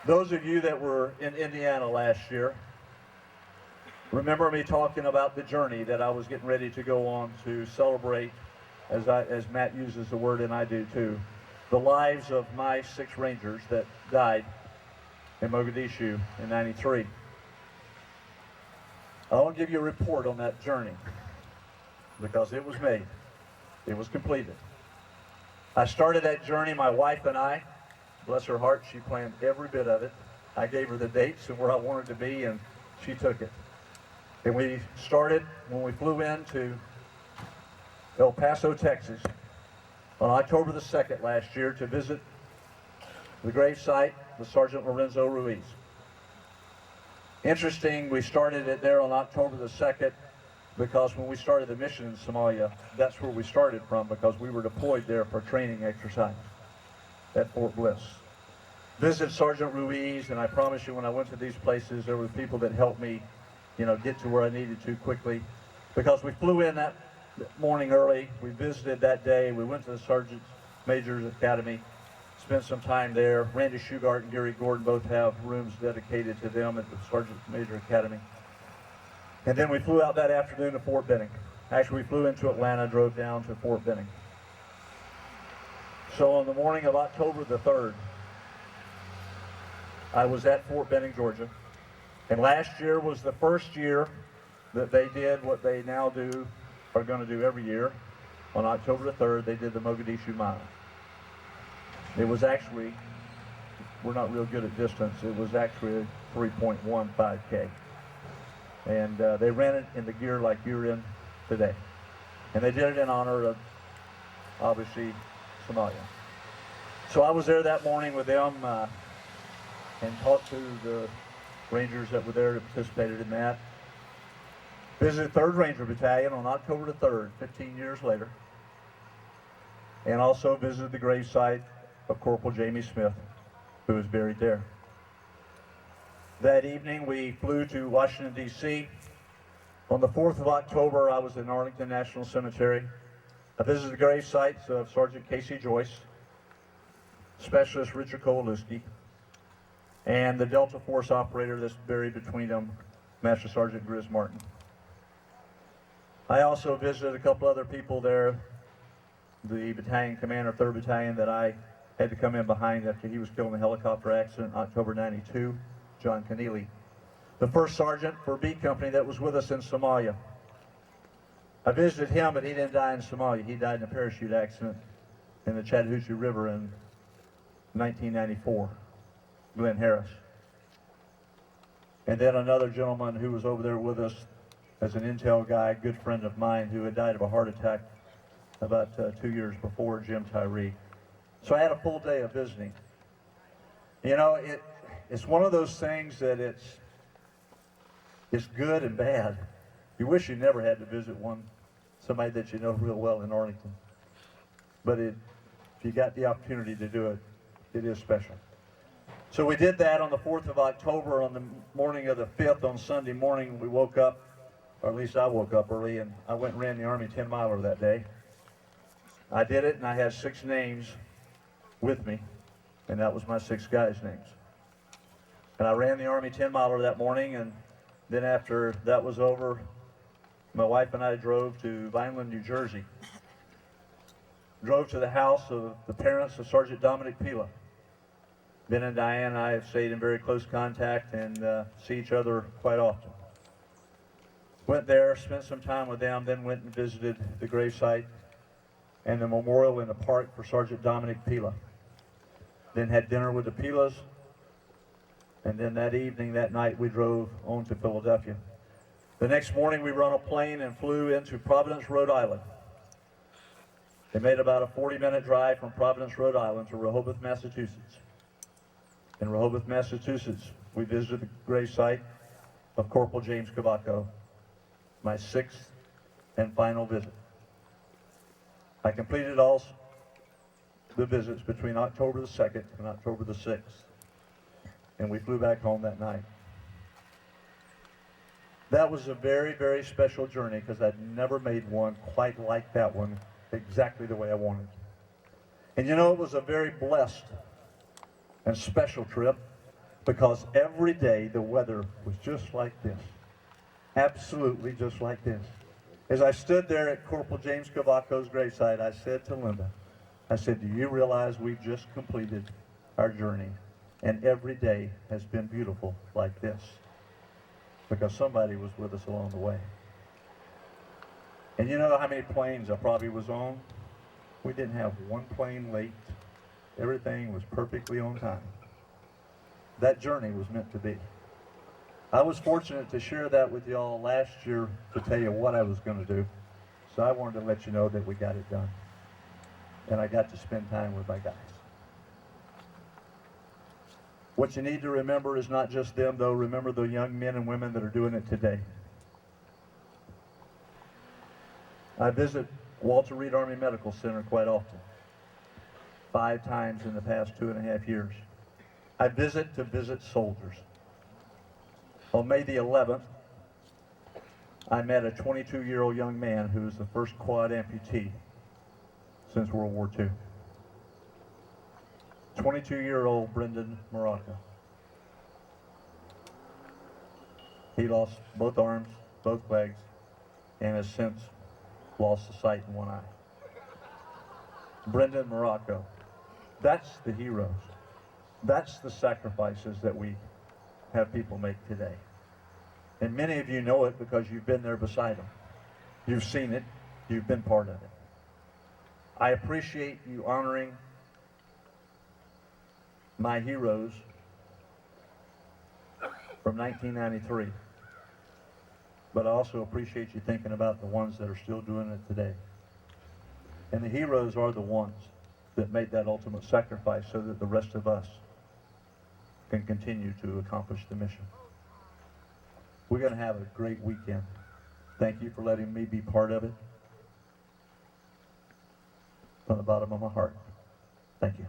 Those of you that were in Indiana last year remember me talking about the journey that I was getting ready to go on to celebrate, as Matt uses the word and I do too, the lives of my 6 Rangers that died in Mogadishu in '93. I want to give you a report on that journey because it was made. It was completed. I started that journey, my wife and I, bless her heart, she planned every bit of it. I gave her the dates and where I wanted to be, and she took it. And we started when we flew into El Paso, Texas, on October the 2nd last year to visit the grave site with Sergeant Lorenzo Ruiz. Interesting, we started it there on October the 2nd because when we started the mission in Somalia, that's where we started from because we were deployed there for training exercise at Fort Bliss. Visited Sergeant Ruiz, and I promise you when I went to these places, there were people that helped me, get to where I needed to quickly because we flew in that morning early. We visited that day. We went to the Sergeant Major's Academy, spent some time there. Randy Shugart and Gary Gordon both have rooms dedicated to them at the Sergeant Major Academy. And then we flew out that afternoon to Fort Benning. Actually, we flew into Atlanta, drove down to Fort Benning. So on the morning of October the 3rd, I was at Fort Benning, Georgia. And last year was the first year that they did what they now are going to do every year. On October the 3rd, they did the Mogadishu Mile. It was actually, we're not real good at distance, it was actually a 3.15K. And they ran it in the gear like you're in today. And they did it in honor of, obviously, Somalia. So I was there that morning with them and talked to the Rangers that were there that participated in that. Visited 3rd Ranger Battalion on October the 3rd, 15 years later. And also visited the gravesite of Corporal Jamie Smith, who is buried there. That evening, we flew to Washington, D.C. On the 4th of October, I was in Arlington National Cemetery. I visited the grave sites of Sergeant Casey Joyce, Specialist Richard Kowalewski, and the Delta Force operator that's buried between them, Master Sergeant Grizz Martin. I also visited a couple other people there, the battalion commander, 3rd Battalion, that I had to come in behind after he was killed in a helicopter accident in October '92. John Keneally, the 1st Sergeant for B Company that was with us in Somalia. I visited him, but he didn't die in Somalia. He died in a parachute accident in the Chattahoochee River in 1994, Glenn Harris. And then another gentleman who was over there with us as an intel guy, a good friend of mine, who had died of a heart attack about 2 years before, Jim Tyree. So I had a full day of visiting. It's one of those things that it's good and bad. You wish you never had to visit somebody that you know real well in Arlington. But if you got the opportunity to do it, it is special. So we did that on the 4th of October. On the morning of the 5th, on Sunday morning, we woke up, or at least I woke up early, and I went and ran the Army 10-miler that day. I did it, and I had 6 names with me, and that was my 6 guys' names. And I ran the Army 10-miler that morning, and then after that was over, my wife and I drove to Vineland, New Jersey. Drove to the house of the parents of Sergeant Dominic Pila. Ben and Diane and I have stayed in very close contact and see each other quite often. Went there, spent some time with them, then went and visited the gravesite and the memorial in the park for Sergeant Dominic Pila. Then had dinner with the Pilas. And then that night, we drove on to Philadelphia. The next morning, we were on a plane and flew into Providence, Rhode Island. They made about a 40-minute drive from Providence, Rhode Island to Rehoboth, Massachusetts. In Rehoboth, Massachusetts, we visited the gravesite of Corporal James Cavaco, my 6th and final visit. I completed all the visits between October the 2nd and October the 6th. And we flew back home that night. That was a very, very special journey because I'd never made one quite like that one, exactly the way I wanted. And it was a very blessed and special trip because every day the weather was just like this. Absolutely just like this. As I stood there at Corporal James Cavaco's gravesite, I said to Linda, I said, do you realize we've just completed our journey and every day has been beautiful like this? Because somebody was with us along the way. And you know how many planes I probably was on? We didn't have one plane late. Everything was perfectly on time. That journey was meant to be. I was fortunate to share that with y'all last year to tell you what I was going to do. So I wanted to let you know that we got it done. And I got to spend time with my guys. What you need to remember is not just them, though. Remember the young men and women that are doing it today. I visit Walter Reed Army Medical Center quite often, 5 times in the past 2.5 years. I visit to visit soldiers. On May the 11th, I met a 22-year-old young man who was the first quad amputee since World War II. 22-year-old Brendan Morocco. He lost both arms, both legs, and has since lost the sight in one eye. Brendan Morocco. That's the heroes. That's the sacrifices that we have people make today. And many of you know it because you've been there beside them. You've seen it. You've been part of it. I appreciate you honoring my heroes from 1993. But I also appreciate you thinking about the ones that are still doing it today. And the heroes are the ones that made that ultimate sacrifice so that the rest of us can continue to accomplish the mission. We're going to have a great weekend. Thank you for letting me be part of it. From the bottom of my heart, thank you.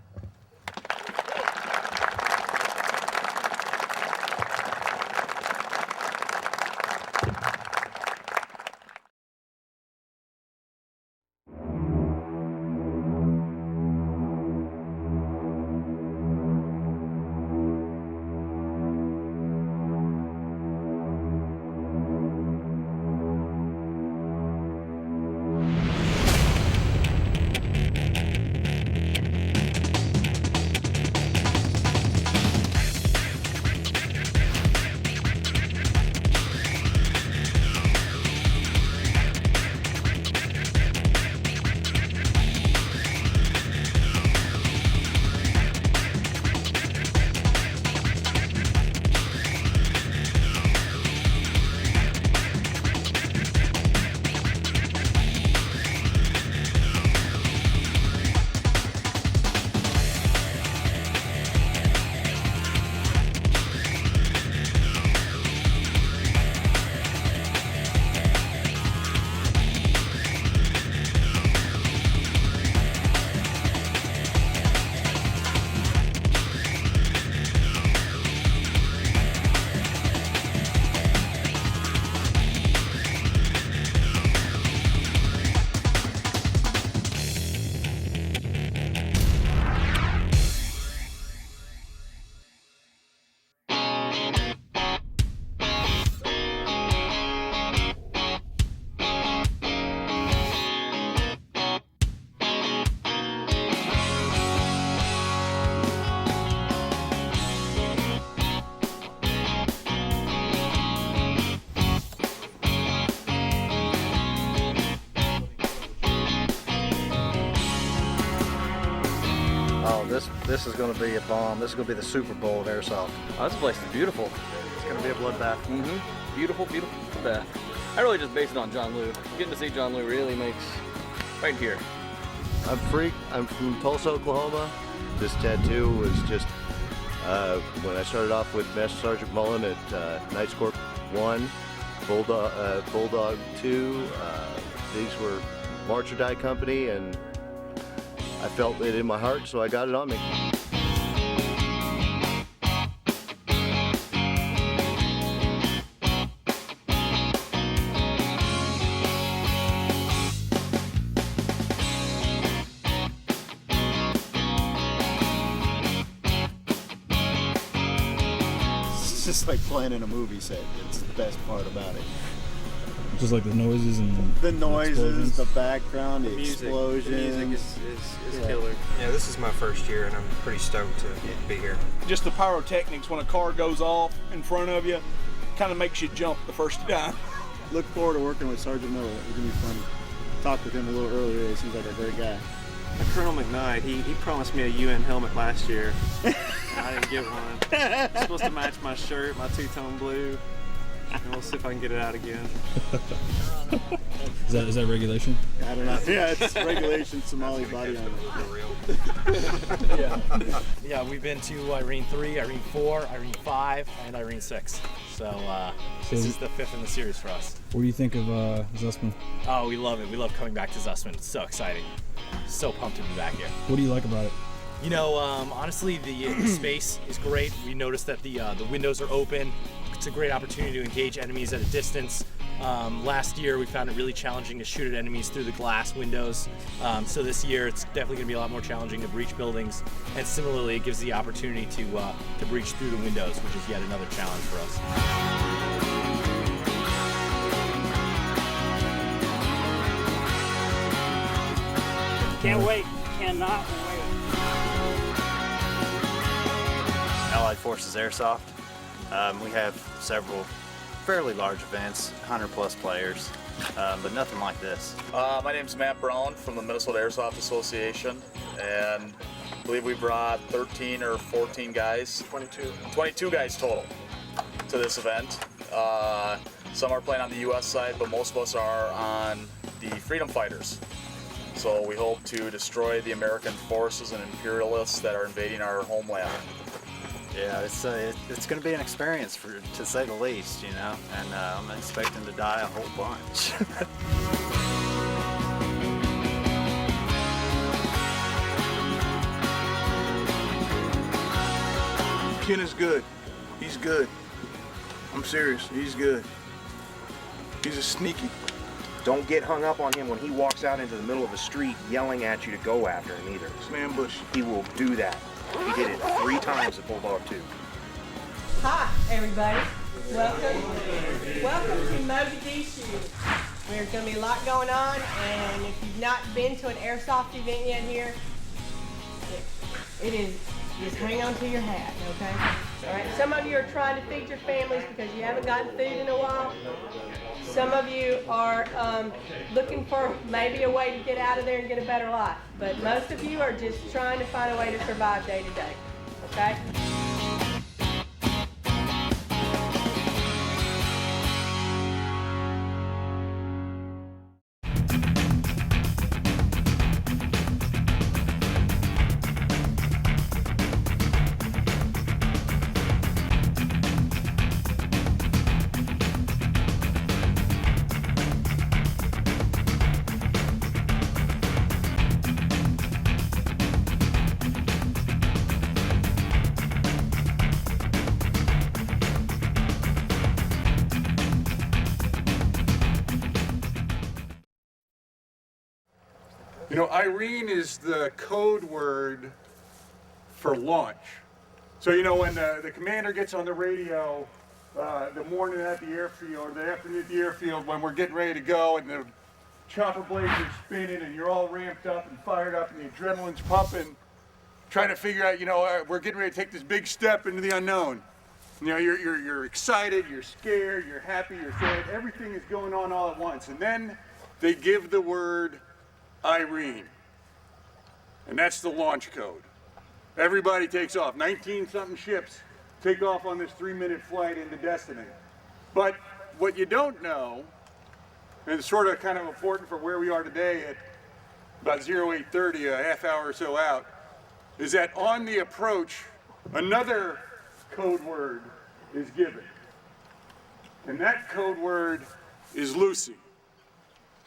This is going to be a bomb. This is going to be the Super Bowl of airsoft. Oh, this place is beautiful. It's going to be a bloodbath. Beautiful, beautiful bloodbath. I really just base it on John Lou. Getting to see John Lou really makes right here. I'm Freak. I'm from Tulsa, Oklahoma. This tattoo was just when I started off with Master Sergeant Mullen at Knights Corp 1, Bulldog 2. These were March or Die Company, and I felt it in my heart, so I got it on me. just like playing in a movie set. It's the best part about it. Just like the noises and The noises, explosions. the background, the explosions. The music is killer. Yeah, this is my first year, and I'm pretty stoked to be here. Just the pyrotechnics when a car goes off in front of you kind of makes you jump the first time. Look forward to working with Sergeant Miller. It's gonna be fun. Talked with him a little earlier. He seems like a great guy. Colonel McKnight, he promised me a UN helmet last year. I didn't get one. It's supposed to match my shirt, my two-tone blue. And we'll see if I can get it out again. Is that regulation? I don't know. Yeah, it's regulation Somali body armor. Yeah, we've been to Irene 3, Irene 4, Irene 5, and Irene 6. So this is the 5th in the series for us. What do you think of Zussman? Oh, we love it. We love coming back to Zussman. It's so exciting. So pumped to be back here. What do you like about it? You know, honestly, the space is great. We noticed that the windows are open. It's a great opportunity to engage enemies at a distance. Last year, we found it really challenging to shoot at enemies through the glass windows. So this year, it's definitely going to be a lot more challenging to breach buildings. And similarly, it gives the opportunity to breach through the windows, which is yet another challenge for us. Can't wait. Cannot wait. Allied Forces Airsoft. We have several fairly large events, 100+ players, but nothing like this. My name's Matt Brown from the Minnesota Airsoft Association, and I believe we brought 13 or 14 guys. 22 guys total to this event. Some are playing on the U.S. side, but most of us are on the freedom fighters. So we hope to destroy the American forces and imperialists that are invading our homeland. Yeah, it's going to be an experience, to say the least, you know, and I'm expecting to die a whole bunch. Ken is good. He's good. I'm serious. He's good. He's a sneaky. Don't get hung up on him when he walks out into the middle of the street yelling at you to go after him either. It's an ambush. He will do that. He did it 3 times at Bulldog 2. Hi, everybody. Welcome to Mogadishu. There's going to be a lot going on, and if you've not been to an airsoft event yet here, it is, just hang on to your hat, okay? All right. Some of you are trying to feed your families because you haven't gotten food in a while. Some of you are looking for maybe a way to get out of there and get a better life. But most of you are just trying to find a way to survive day to day, okay? You know, Irene is the code word for launch. So, you know, when the commander gets on the radio the morning at the airfield, or the afternoon at the airfield, when we're getting ready to go and the chopper blades are spinning and you're all ramped up and fired up and the adrenaline's pumping, trying to figure out, you know, we're getting ready to take this big step into the unknown. You know, you're excited, you're scared, you're happy, you're sad, everything is going on all at once. And then they give the word Irene, and that's the launch code. Everybody takes off. 19-something ships take off on this 3-minute flight into destiny. But what you don't know, and it's sort of kind of important for where we are today at about 08:30, a half hour or so out, is that on the approach, another code word is given. And that code word is Lucy.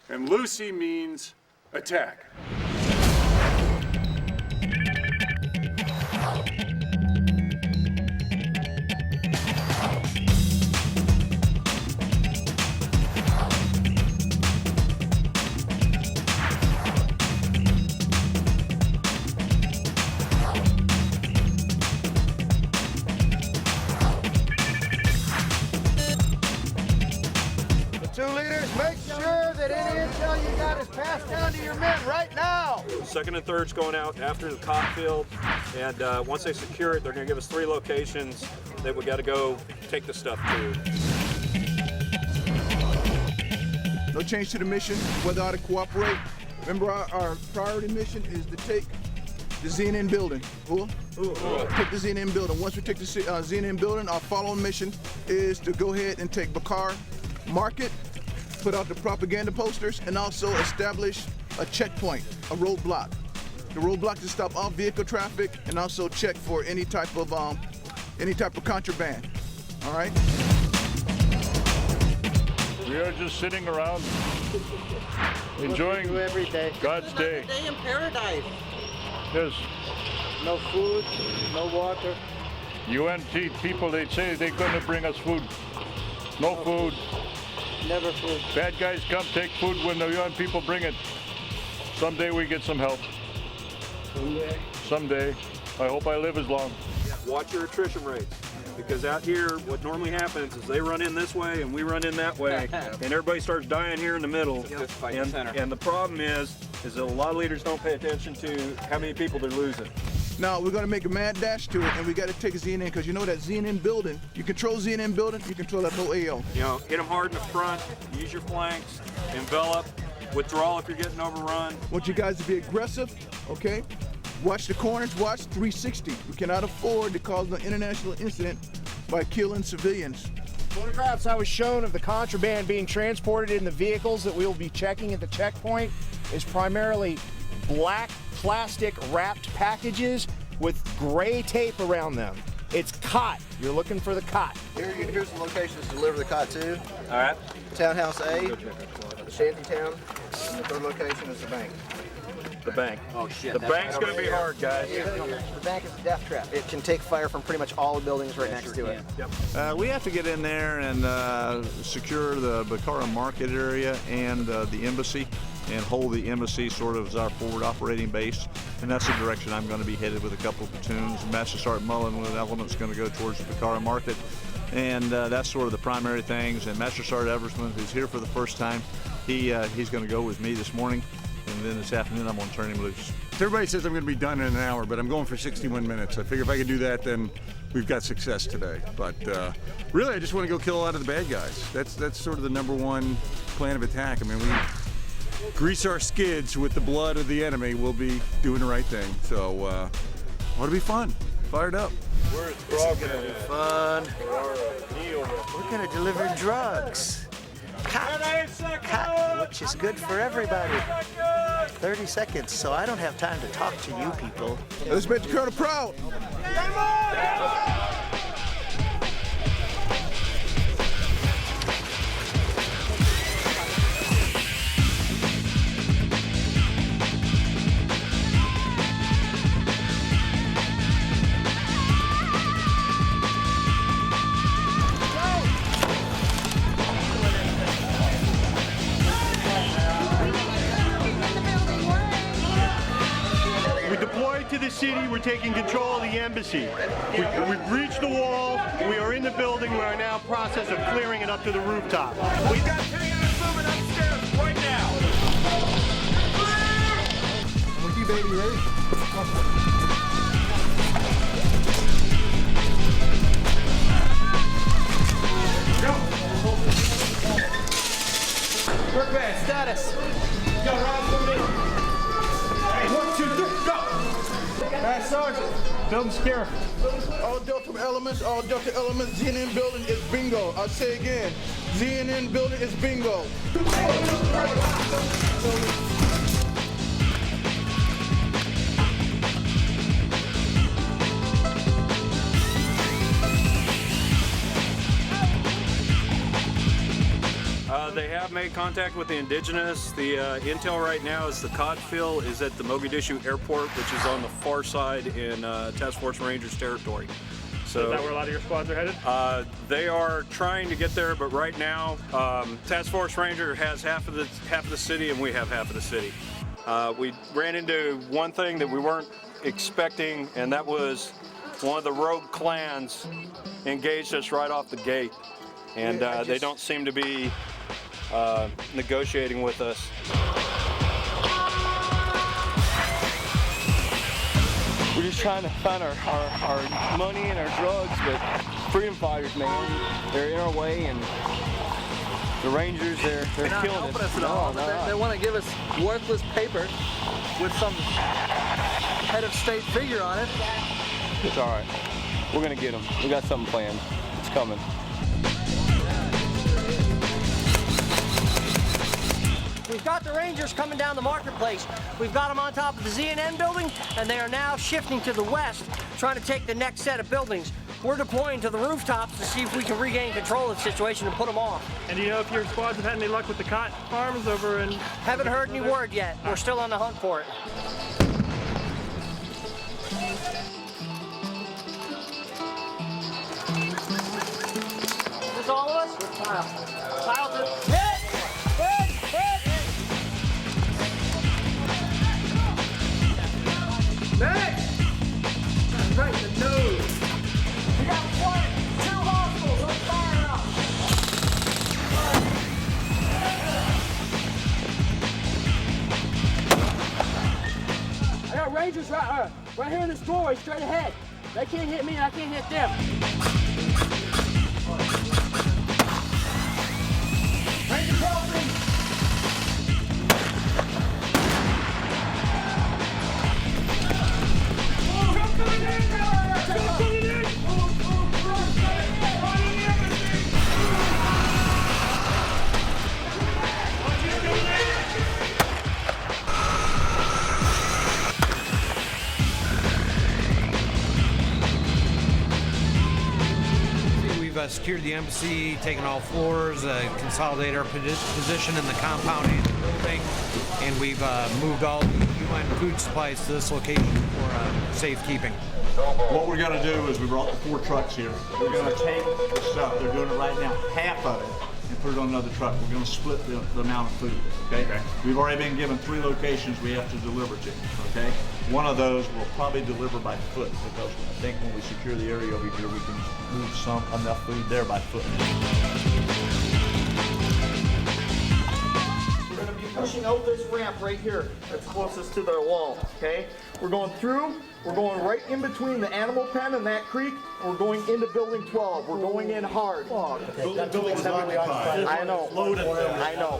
And Lucy means attack. intel you got is passed down to your men right now. Second and third's going out after the cot field, and once they secure it, they're going to give us 3 locations that we got to go take the stuff to. No change to the mission, whether or not to cooperate. Remember, our priority mission is to take the ZNN building. Take the ZNN building. Once we take the ZNN building, our following mission is to go ahead and take Bakar Market, put out the propaganda posters, and also establish a checkpoint, a roadblock. The roadblock to stop all vehicle traffic and also check for any type of contraband. All right. We are just sitting around, enjoying God's day. Day in paradise. Yes. No food, no water. UNT people, they say they're going to bring us food. No food. Never food. Bad guys come take food when the UN people bring it. Someday we get some help. Someday. I hope I live as long. Watch your attrition rates, because out here what normally happens is they run in this way and we run in that way, and everybody starts dying here in the middle. And the problem is that a lot of leaders don't pay attention to how many people they're losing. Now we're going to make a mad dash to it, and we got to take ZNN, because you know that ZNN building, you control ZNN building, you control that whole AO. You know, hit them hard in the front, use your flanks, envelop, withdraw if you're getting overrun. I want you guys to be aggressive, okay? Watch the corners, watch 360. We cannot afford to cause an international incident by killing civilians. Photographs I was shown of the contraband being transported in the vehicles that we will be checking at the checkpoint is primarily black plastic wrapped packages with gray tape around them. It's cot. You're looking for the cot. Here's the locations to deliver the cot to. All right. Townhouse A, Shantytown, and the third location is the bank. The bank. Oh shit. The bank's going to be hard, guys. The bank is a death trap. It can take fire from pretty much all the buildings right next to it. Yep. We have to get in there and secure the Bakara Market area and the embassy, and hold the embassy sort of as our forward operating base. And that's the direction I'm going to be headed with a couple of platoons. Master Sergeant Mullen with an element's going to go towards the Bakara Market. And that's sort of the primary things. And Master Sergeant Eversmann, who's here for the first time, he's going to go with me this morning. And then this afternoon, I'm going to turn him loose. Everybody says I'm going to be done in an hour, but I'm going for 61 minutes. I figure if I can do that, then we've got success today. But really, I just want to go kill a lot of the bad guys. That's sort of the #1 plan of attack. I mean, we grease our skids with the blood of the enemy. We'll be doing the right thing. So, ought to be fun. Fired up. It's going to be fun. We're going to deliver drugs. Cotton, which is good for everybody. 30 seconds, so I don't have time to talk to you people. Let's make the Colonel proud. To the city, we're taking control of the embassy. We've breached the wall, we are in the building, we are now in process of clearing it up to the rooftop. We've got 10 units moving upstairs right now. With you, baby, ready? Work band, status. Go, Rob, for me. 1, 2, 3, go! Sergeant, building's clear. All Delta elements, ZNN building is bingo. I'll say again, ZNN building is bingo. They have made contact with the indigenous. The intel right now is the Codfill is at the Mogadishu airport, which is on the far side in Task Force Rangers territory. So is that where a lot of your squads are headed? They are trying to get there, but right now, Task Force Ranger has half of the city, and we have half of the city. We ran into one thing that we weren't expecting, and that was one of the rogue clans engaged us right off the gate, and they don't seem to be negotiating with us. We're just trying to find our money and our drugs, but freedom fighters, man, they're in our way, and the Rangers, they're killing us. No. They want to give us worthless paper with some head of state figure on it. It's all right. We're gonna get them. We got something planned. It's coming. We've got the Rangers coming down the marketplace. We've got them on top of the ZNN building, and they are now shifting to the west, trying to take the next set of buildings. We're deploying to the rooftops to see if we can regain control of the situation and put them off. And do you know if your squads have had any luck with the cotton farms over in... Haven't heard any word yet. We're still on the hunt for it. Is this all of us? Kyle, hit! Medic! Right in the nose. We got 2 hospitals on fire now. I got Rangers right here in this doorway, straight ahead. They can't hit me and I can't hit them. Ranger crossing! We've secured the embassy, taken all floors, consolidated our position in the compound and the building, and we've moved all the UN food supplies to this location for safekeeping. What we're going to do is we brought the 4 trucks here. We're going to take the stuff, they're doing it right now, half of it, and put it on another truck. We're going to split the amount of food, okay? We've already been given 3 locations we have to deliver to, okay? One of those we'll probably deliver by foot, because I think when we secure the area over here, we can move enough food there by foot. We're going to be pushing out this ramp right here that's closest to their wall, okay? We're going through, we're going right in between the animal pen and that creek, and we're going into building 12. We're going in hard. Okay, that building's heavily occupied. I know. I know.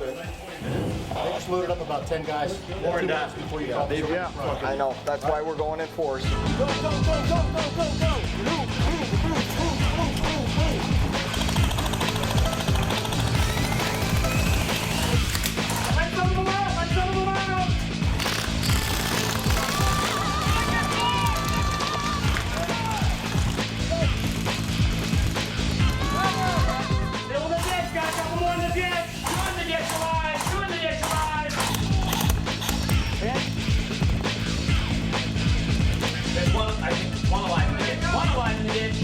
They just loaded up about 10 guys. More than that before you got there. Yeah, I know. That's why we're going in force. Go, go, go, go, go, go, go! Move, move, move, move, move, move, Let some of them out! Let some of them out! Still in the ditch, got a couple more in the ditch! Two in the ditch alive! Two in the ditch alive! There's one, I think, one alive in the ditch. One alive in the ditch.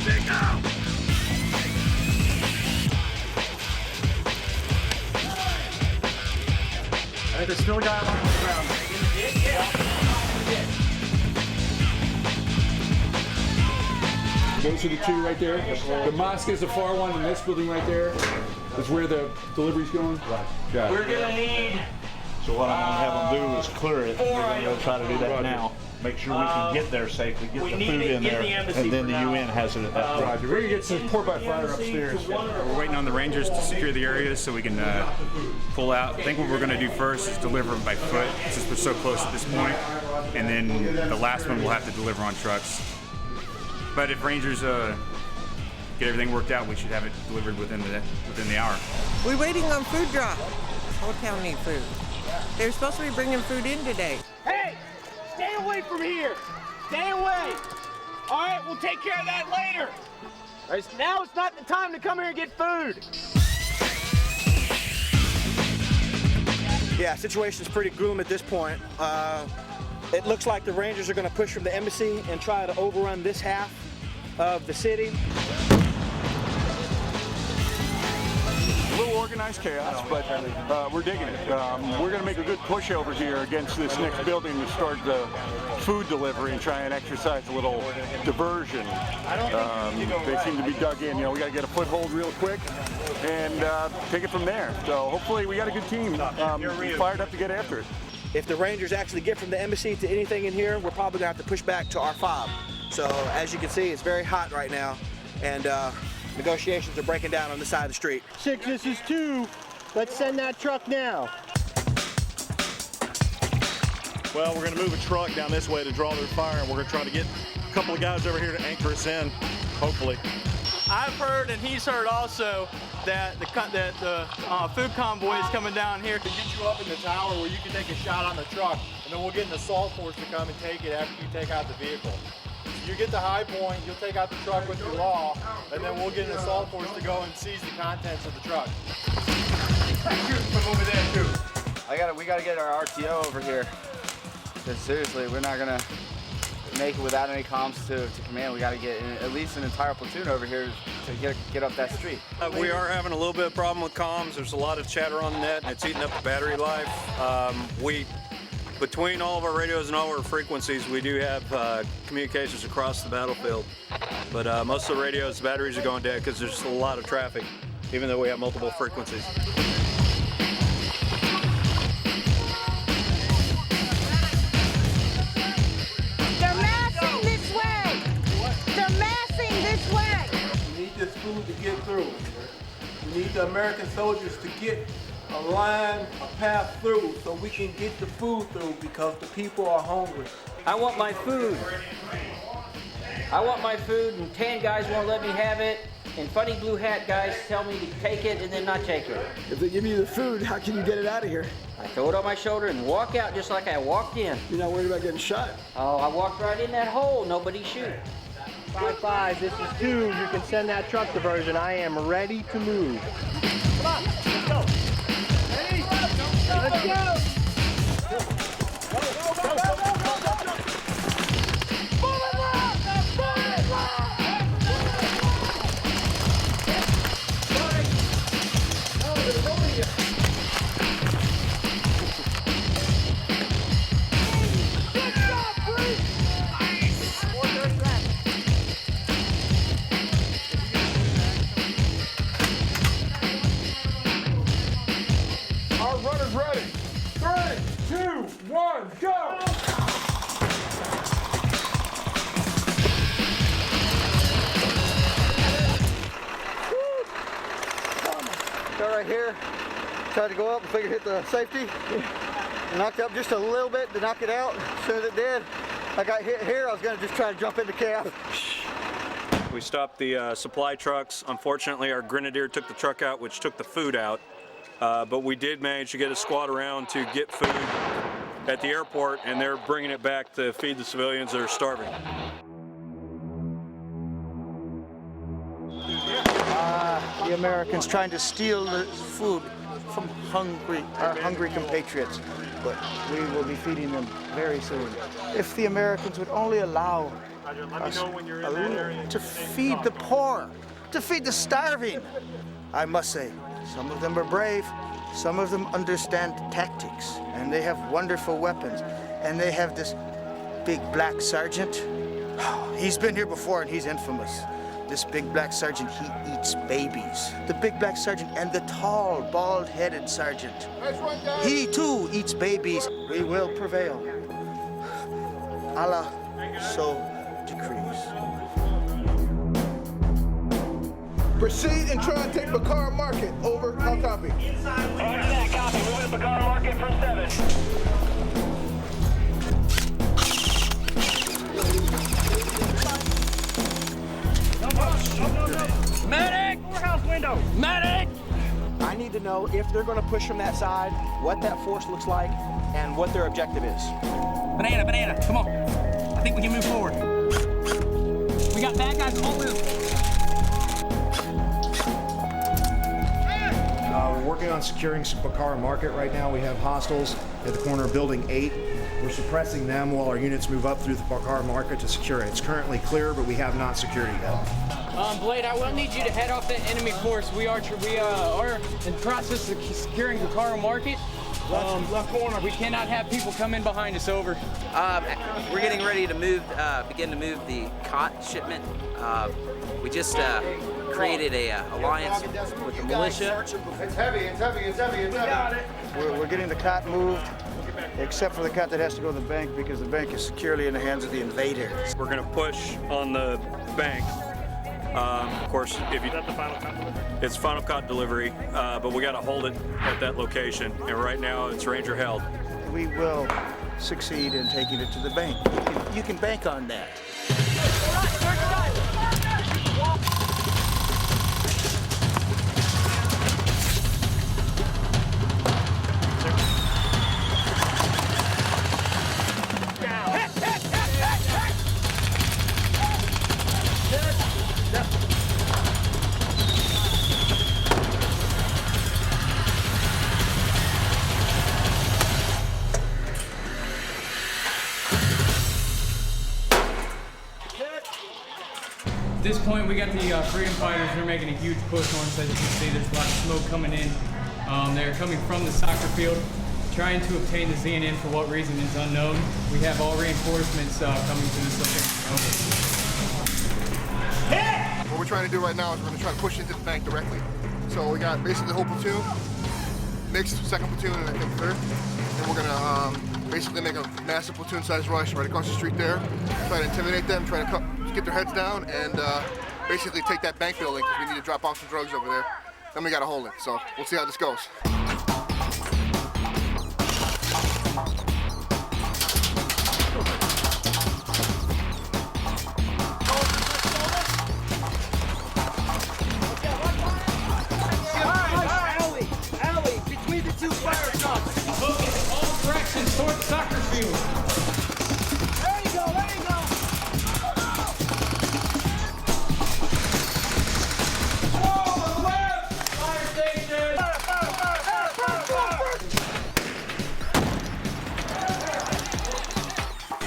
Big out! Hey, there's still a guy lying on the ground. In the ditch? Yeah. Those are the 2 right there. The mosque is the far one, and this building right there is where the delivery's going. Right. Got it. We're gonna need. So what I'm going to have them do is clear it. We're going to go try to do that now. Make sure we can get there safely, get the food in there, and then the UN has it at that point. Roger. We're going to get some 4x5 upstairs. We're waiting on the Rangers to secure the areas so we can pull out. I think what we're going to do first is deliver them by foot, since we're so close at this point. And then the last one we'll have to deliver on trucks. But if Rangers get everything worked out, we should have it delivered within the hour. We're waiting on food drop. Whole town needs food. They were supposed to be bringing food in today. Hey! Stay away from here! Stay away! All right, we'll take care of that later. Now it's not the time to come here and get food. Yeah, situation's pretty gloom at this point. It looks like the Rangers are going to push from the embassy and try to overrun this half of the city. A little organized chaos, but we're digging it. We're going to make a good push over here against this next building to start the food delivery and try and exercise a little diversion. They seem to be dug in. You know, we got to get a foothold real quick, and take it from there. So hopefully we got a good team fired up to get after it. If the Rangers actually get from the embassy to anything in here, we're probably gonna have to push back to our fob. So as you can see, it's very hot right now, and negotiations are breaking down on this side of the street. 6, this is 2. Let's send that truck now. Well, we're going to move a truck down this way to draw their fire, and we're going to try to get a couple of guys over here to anchor us in, hopefully. I've heard, and he's heard also, that the food convoy is coming down here to get you up in the tower where you can take a shot on the truck, and then we'll get an assault force to come and take it after you take out the vehicle. You get the high point, you'll take out the truck with your law, and then we'll get an assault force to go and seize the contents of the truck. From over there too. We gotta get our RTO over here. Because seriously, we're not gonna make it without any comms to command. We gotta get at least an entire platoon over here to get up that street. We are having a little bit of problem with comms. There's a lot of chatter on the net, and it's eating up the battery life. Between all of our radios and all our frequencies, we do have communications across the battlefield. But most of the radios, the batteries are going dead because there's just a lot of traffic, even though we have multiple frequencies. They're massing this way! They're massing this way! We need this food to get through. We need the American soldiers to get a line, a path through so we can get the food through because the people are hungry. I want my food. I want my food, and tan guys won't let me have it, and funny blue hat guys tell me to take it and then not take it. If they give you the food, how can you get it out of here? I throw it on my shoulder and walk out just like I walked in. You're not worried about getting shot? Oh, I walked right in that hole. Nobody shoot. 5-5, this is 2. You can send that truck diversion. I am ready to move. Come on, let's go. Ready? Let's go. Our runner's ready. 3, 2, 1, go! Got right here. Tried to go up and figured hit the safety. Knocked up just a little bit to knock it out. As soon as it did, I got hit here. I was going to just try to jump in the cab. We stopped the supply trucks. Unfortunately, our grenadier took the truck out, which took the food out. But we did manage to get a squad around to get food at the airport, and they're bringing it back to feed the civilians that are starving. The Americans trying to steal the food from our hungry compatriots, but we will be feeding them very soon. If the Americans would only allow us to feed the poor, to feed the starving. I must say, some of them are brave, some of them understand tactics, and they have wonderful weapons, and they have this big black sergeant. He's been here before and he's infamous. This big black sergeant, he eats babies. The big black sergeant and the tall, bald-headed sergeant. He too eats babies. We will prevail. Allah so decrees. Proceed and try and take Bakar Market. Over. How copy? Roger that, copy. Moving to Bakar Market for 7. Medic! Courthouse window! Medic! I need to know if they're going to push from that side, what that force looks like, and what their objective is. Banana, come on. I think we can move forward. We got bad guys all move. We're working on securing Bakar Market right now. We have hostiles at the corner of Building 8. We're suppressing them while our units move up through the Bakar Market to secure it. It's currently clear, but we have not secured it yet. Blade, I will need you to head off that enemy force. We are in the process of securing Bakar Market. Left corner. We cannot have people come in behind us. Over. We're getting ready to move, begin to move the cot shipment. We just created a alliance with the militia. It's heavy, it's heavy, it's heavy, it's heavy. We're getting the cot moved, except for the cot that has to go to the bank because the bank is securely in the hands of the invaders. We're going to push on the bank. Of course, if you, is that the final cot delivery? It's final cot delivery, but we got to hold it at that location. And right now, it's Ranger held. We will succeed in taking it to the bank. You can bank on that. At this point, we got the freedom fighters. They're making a huge push on us. As you can see, there's a lot of smoke coming in. They're coming from the soccer field, trying to obtain the ZNN for what reason is unknown. We have all reinforcements coming to this location. What we're trying to do right now is we're going to try to push into the bank directly. So we got basically the whole platoon, mixed second platoon, and I think third. And we're going to basically make a massive platoon-sized rush right across the street there, try to intimidate them, try to get their heads down, and basically take that bank building because we need to drop off some drugs over there. Then we got to hold it. So we'll see how this goes. Alley, between the two fire trucks. All directions toward the soccer field. There you go, there you go.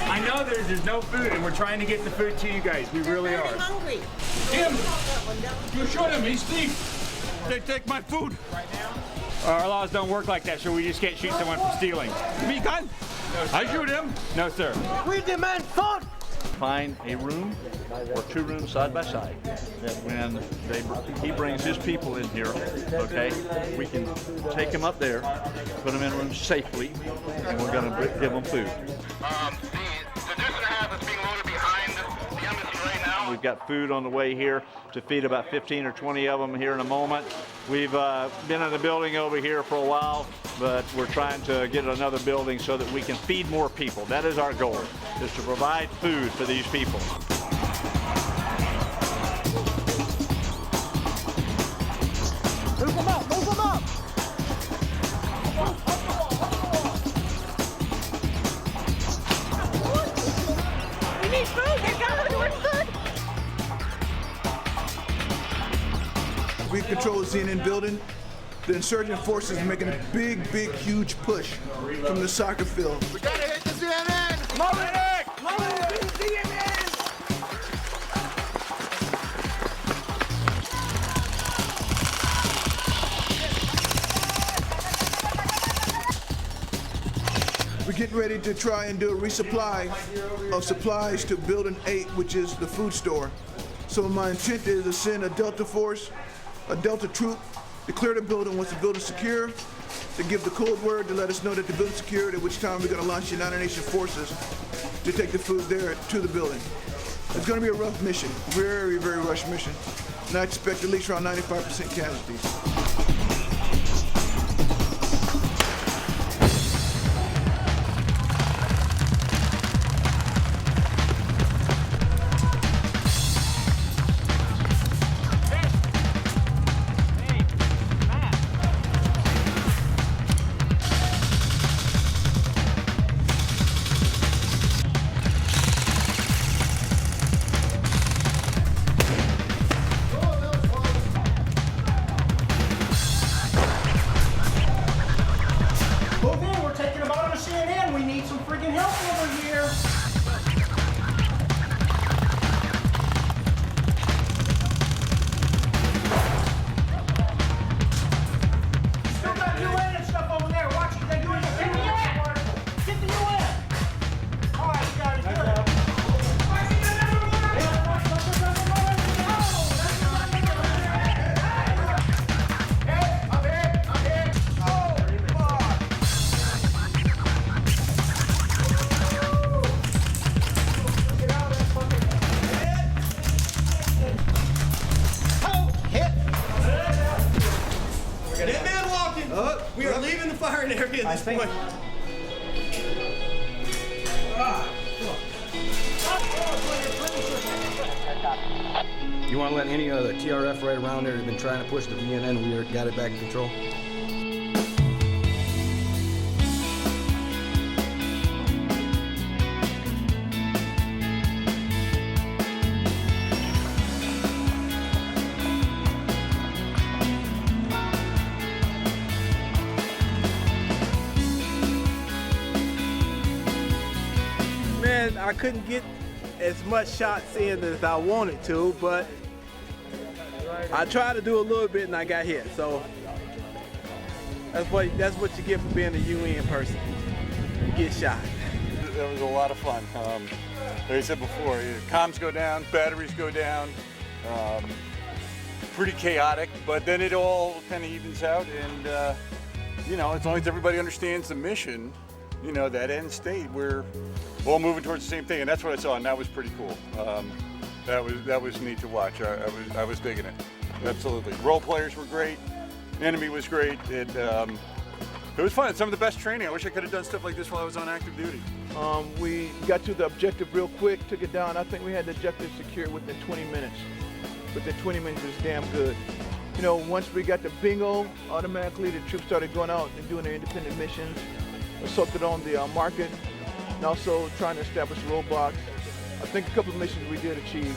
I know there's no food, and we're trying to get the food to you guys. We really are. Hungry. Jim, you shoot him. He's thief. They take my food. Our laws don't work like that, so we just can't shoot someone for stealing. Me gun? I shoot him. No, sir. We demand food. Find a room or two rooms side by side that when he brings his people in here, okay, we can take them up there, put them in rooms safely, and we're going to give them food. We've got food on the way here to feed about 15 or 20 of them here in a moment. We've been in the building over here for a while, but we're trying to get another building so that we can feed more people. That is our goal, is to provide food for these people. Move them up, move them up. We need food. They got to work food. We control the ZNN building. The insurgent forces are making a big, huge push from the soccer field. We gotta hit the ZNN! Mullen! Mullen, hit the ZNN! We're getting ready to try and do a resupply of supplies to Building 8, which is the food store. So my intent is to send a Delta force, a Delta troop, to clear the building once the building's secure, to give the code word to let us know that the building's secured, at which time we're going to launch United Nations forces to take the food there to the building. It's going to be a rough mission, very rushed mission, and I expect at least around 95% casualties. I think. You want to let any of the TRF right around there who've been trying to push the VNN, we got it back in control? Man, I couldn't get as much shots in as I wanted to, but I tried to do a little bit and I got hit. So that's what you get for being a UN person. You get shot. That was a lot of fun. Like I said before, comms go down, batteries go down. Pretty chaotic, but then it all kind of evens out, and you know, as long as everybody understands the mission, you know, that end state, we're all moving towards the same thing, and that's what I saw, and that was pretty cool. That was neat to watch. I was digging it. Absolutely. Role players were great. Enemy was great. It was fun. It's some of the best training. I wish I could have done stuff like this while I was on active duty. We got to the objective real quick, took it down. I think we had the objective secured within 20 minutes. Within 20 minutes was damn good. You know, once we got the bingo, automatically the troops started going out and doing their independent missions, assaulted on the market, and also trying to establish roadblocks. I think a couple of missions we did achieve.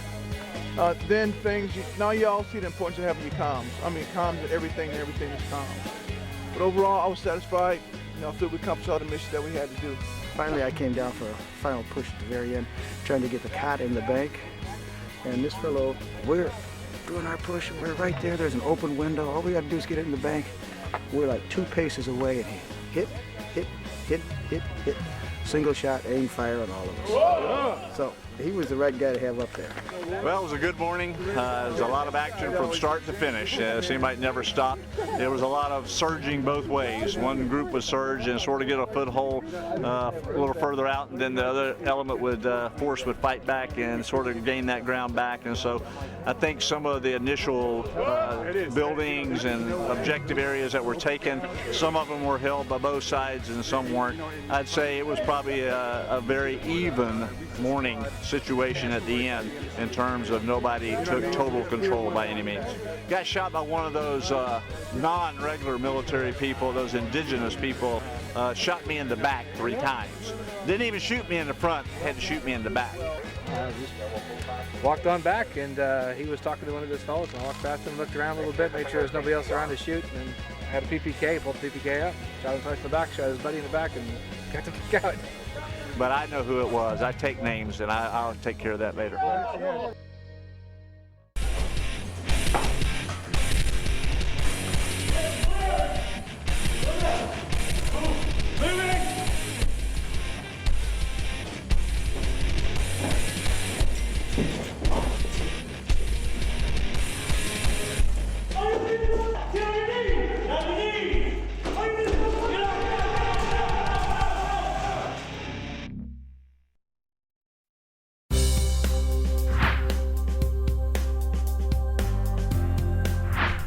Then things, now you all see the importance of having your comms. I mean, comms and everything is comms. But overall, I was satisfied. You know, I feel we accomplished all the missions that we had to do. Finally, I came down for a final push at the very end, trying to get the cot in the bank. And this fellow, we're doing our push, and we're right there. There's an open window. All we got to do is get it in the bank. We're like 2 paces away, and he hit. Single shot, aim, fire on all of us. Whoa. So he was the right guy to have up there. Well, it was a good morning. There was a lot of action from start to finish. It seemed like it never stopped. There was a lot of surging both ways. One group would surge and sort of get a foothold a little further out, and then the other element would force would fight back and sort of gain that ground back. And so I think some of the initial buildings and objective areas that were taken, some of them were held by both sides and some weren't. I'd say it was probably a very even morning situation at the end in terms of nobody took total control by any means. Got shot by one of those non-regular military people, those indigenous people, shot me in the back 3 times. Didn't even shoot me in the front, had to shoot me in the back. Walked on back, and he was talking to one of his fellows, and I walked past him, looked around a little bit, made sure there's nobody else around to shoot, and had a PPK, pulled the PPK up, shot him twice in the back, shot his buddy in the back, and got the fuck out. But I know who it was. I take names, and I'll take care of that later.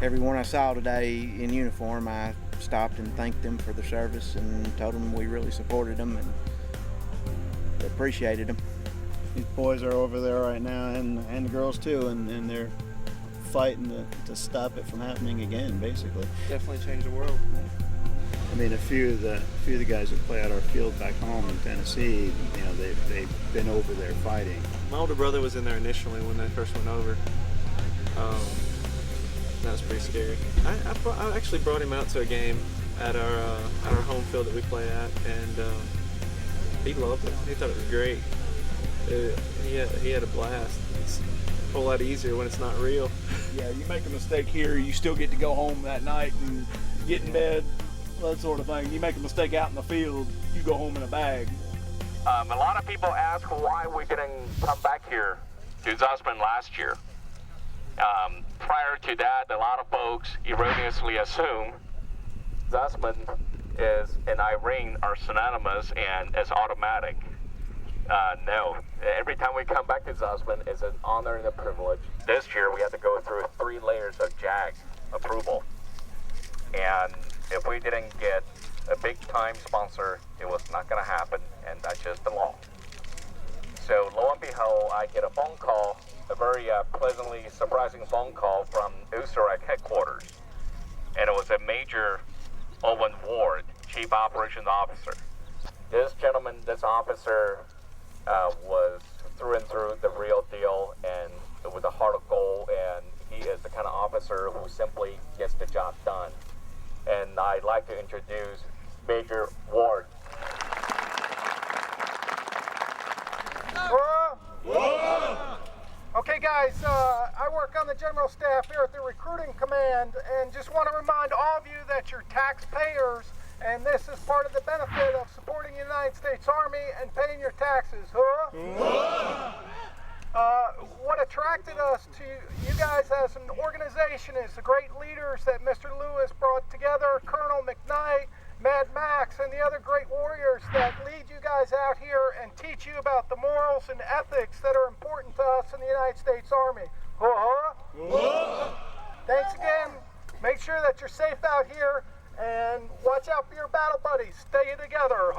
Everyone I saw today in uniform, I stopped and thanked them for their service and told them we really supported them and appreciated them. These boys are over there right now, and the girls too, and they're fighting to stop it from happening again, basically. Definitely changed the world. I mean, a few of the guys that play out our field back home in Tennessee, you know, they've been over there fighting. My older brother was in there initially when they first went over. That was pretty scary. I actually brought him out to a game at our home field that we play at, and he loved it. He thought it was great. He had a blast. It's a whole lot easier when it's not real. Yeah, you make a mistake here, you still get to go home that night and get in bed, that sort of thing. You make a mistake out in the field, you go home in a bag. A lot of people ask why we didn't come back here to Zussman last year. Prior to that, a lot of folks erroneously assume Zussman and Irene are synonymous and it's automatic. No, every time we come back to Zussman, it's an honor and a privilege. This year, we had to go through 3 layers of JAG approval. And if we didn't get a big-time sponsor, it was not going to happen, and that's just the law. So lo and behold, I get a phone call, a very pleasantly surprising phone call from Österreich headquarters, and it was a Major Owen Ward, Chief Operations Officer. This gentleman, this officer, was through and through the real deal, and with a heart of gold, and he is the kind of officer who simply gets the job done. And I'd like to introduce Major Ward. Okay guys, I work on the general staff here at the recruiting command, and just want to remind all of you that you're taxpayers, and this is part of the benefit of supporting the United States Army and paying your taxes. What attracted us to you guys as an organization is the great leaders that Mr. Lewis brought together, Colonel McKnight, Mad Max, and the other great warriors that lead you guys out here and teach you about the morals and ethics that are important to us in the United States Army. Thanks again. Make sure that you're safe out here, and watch out for your battle buddies. Stay together.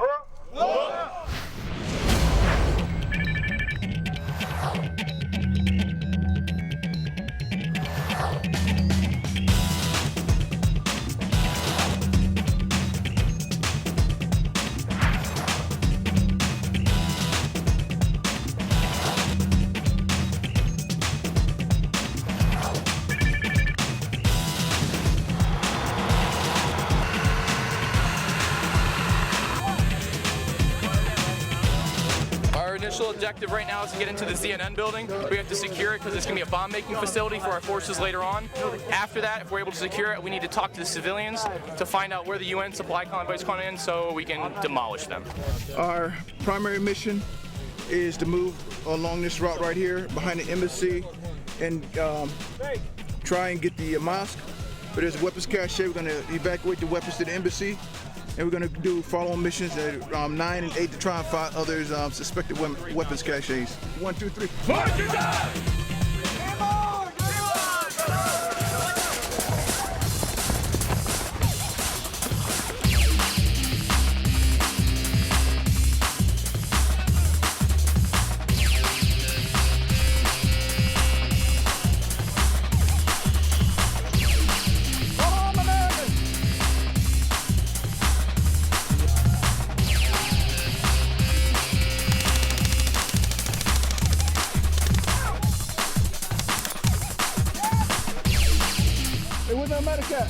Our initial objective right now is to get into the CNN building. We have to secure it because it's going to be a bomb-making facility for our forces later on. After that, if we're able to secure it, we need to talk to the civilians to find out where the UN supply convoys come in so we can demolish them. Our primary mission is to move along this route right here behind the embassy and try and get the mosque. But there's a weapons cache. We're going to evacuate the weapons to the embassy. And we're going to do follow-on missions at 9 and 8 to try and find others suspected weapons caches. 1, 2, 3. March your time! Medic at?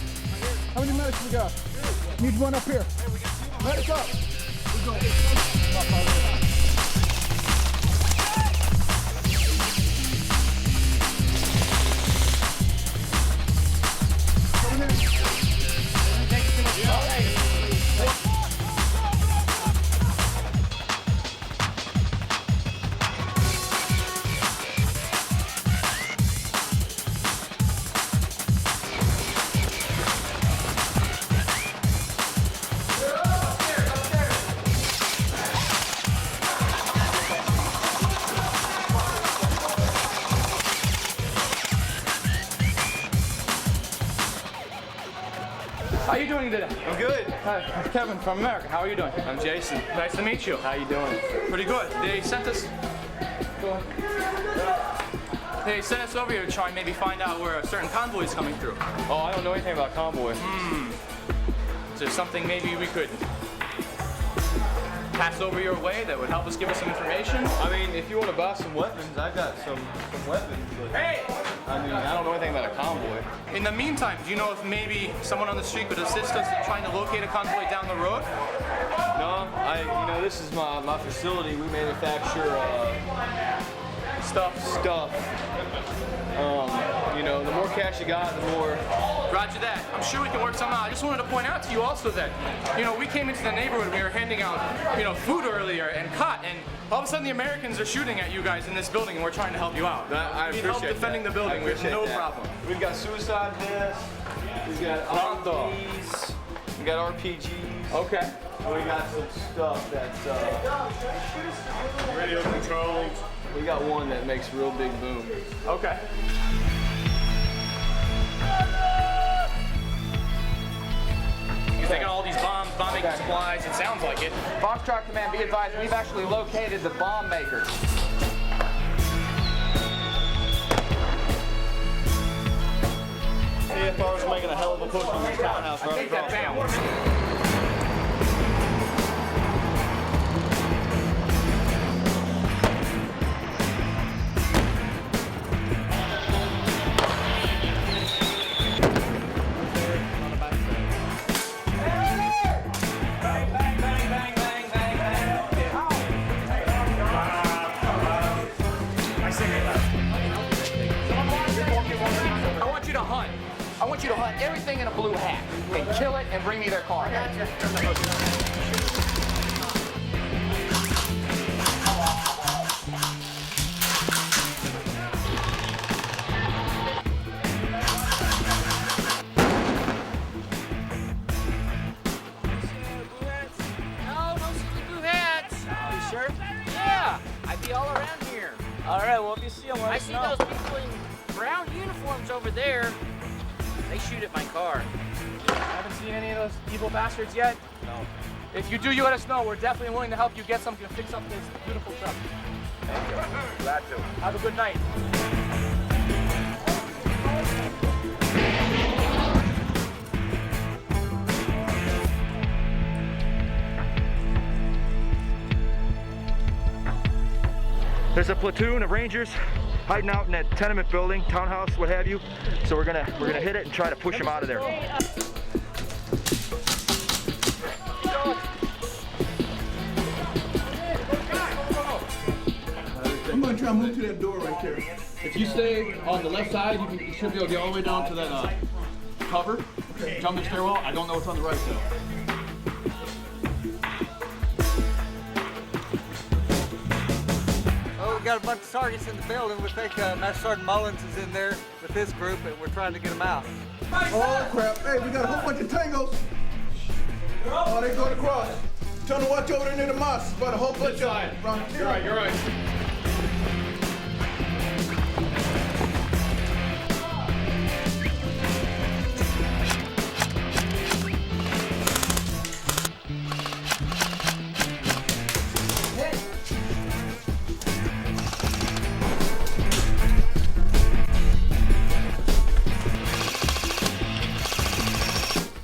How many medics we got? Need one up here. Medic up. How are you doing today? I'm good. Hi, I'm Kevin from America. How are you doing? I'm Jason. Nice to meet you. How you doing? Pretty good. They sent us. Go on. They sent us over here to try and maybe find out where a certain convoy is coming through. Oh, I don't know anything about convoy. Is there something maybe we could pass over your way that would help us give us some information? I mean, if you want to buy some weapons, I got some weapons. But, hey! I mean, I don't know anything about a convoy. In the meantime, do you know if maybe someone on the street could assist us in trying to locate a convoy down the road? No, this is my facility. We manufacture stuff. The more cash you got, the more. Roger that. I'm sure we can work something out. I just wanted to point out to you also that, we came into the neighborhood and we were handing out, food earlier and cot, and all of a sudden the Americans are shooting at you guys in this building and we're trying to help you out. I need help defending the building. We have no problem. We've got suicide vests. We've got RPGs. We got RPGs. Okay. We got some stuff that's radio controlled. We got one that makes real big boom. Okay. You're taking all these bombs these bomb making supplies. It sounds like it. Foxtrot Command, be advised, we've actually located the bomb makers. TFR's making a hell of a push on this townhouse right across. I want you to hunt everything in a blue hat and kill it and bring me their car. No, don't see the blue hats. Are you sure? Yeah. I'd be all around here. All right, well, if you see them, let I us see know. those people in brown uniforms over there. They shoot at my car. Haven't seen any of those evil bastards yet? No. If you do, you let us know. We're definitely willing to help you get something to fix up this beautiful truck. Thank you. Glad to. Have a good night. There's a platoon of Rangers hiding out in that tenement building, townhouse, what have you. So we're gonna hit it and try to push them out of there. I'm gonna try to move to that door right there. If you stay on the left side, you should be able to get all the way down to that cover. Jumping stairwell. I don't know what's on the right though. Well, we got a bunch of sergeants in the building. We think Master Sergeant Mullins is in there with his group, and we're trying to get them out. Oh crap! Hey, we got a whole bunch of tangos. Oh, they going across. Tell them to watch over there near the mosque. About a whole bunch of them. You're right. You're right.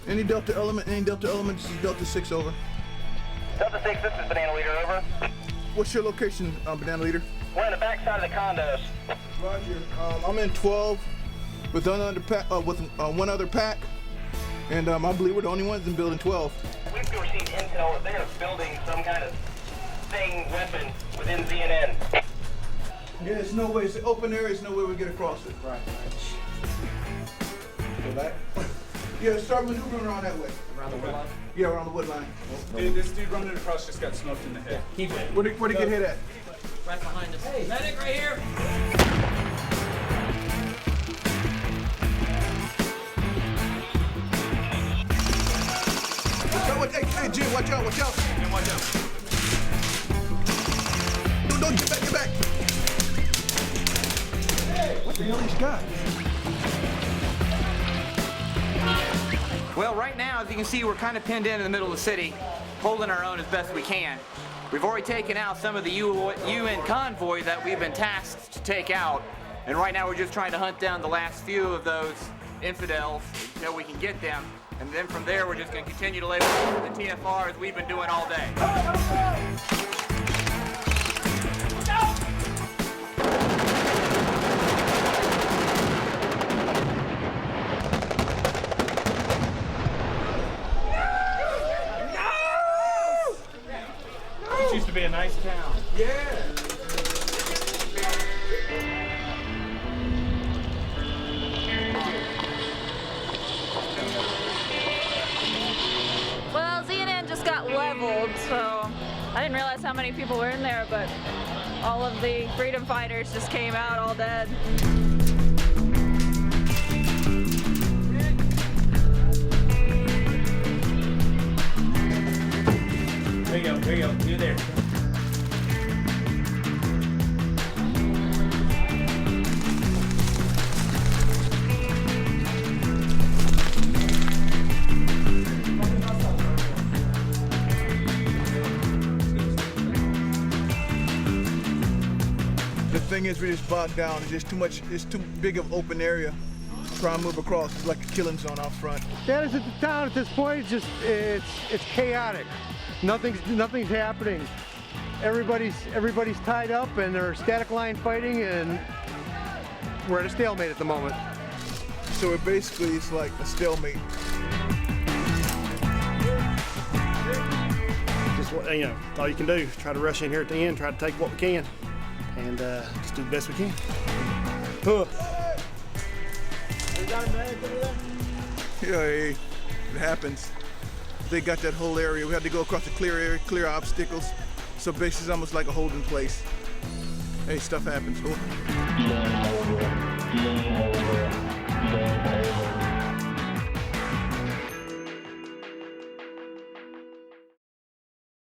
Any Delta element, this is Delta 6 over. Delta 6, this is Banana Leader, over. What's your location, Banana Leader? We're in the back side of the condos. Roger. I'm in 12 with one other pack, and I believe we're the only ones in building 12. We've received intel that they are building some kind of thing weapon within ZNN. Yeah, there's no way. It's an open area. There's no way we get across it. Right. Go back. Yeah, start maneuvering around that way. Around the wood line? Yeah, around the wood line. Dude, this dude running across just got smoked in the head. Keep it. Where'd he get hit at? Right behind us. Hey, medic right here. Hey, Jim, watch out, watch out. Yeah, watch out. Don't get back. Hey, what the hell he's got? Well, right now, as you can see, we're kind of pinned in the middle of the city, holding our own as best we can. We've already taken out some of the UN convoy that we've been tasked to take out, and right now we're just trying to hunt down the last few of those infidels until we can get them, and then from there we're just going to continue to lay the TFR as we've been doing all day. This used to be a nice town. Yeah. Well, ZNN just got leveled, so I didn't realize how many people were in there, but all of the freedom fighters just came out all dead. There you go, you're there. The thing is, we just bogged down. It's just too much. It's too big of open area. Try and move across. It's like a killing zone out front. Status at the town at this point is just it's chaotic. Nothing's happening. Everybody's tied up and they're static line fighting, and we're at a stalemate at the moment. So it basically is like a stalemate. Just all you can do. Try to rush in here at the end. Try to take what we can, and just do the best we can. Yeah, hey, it happens. They got that whole area. We had to go across the clear area, clear obstacles. So basically it's almost like a holding place. Hey, stuff happens.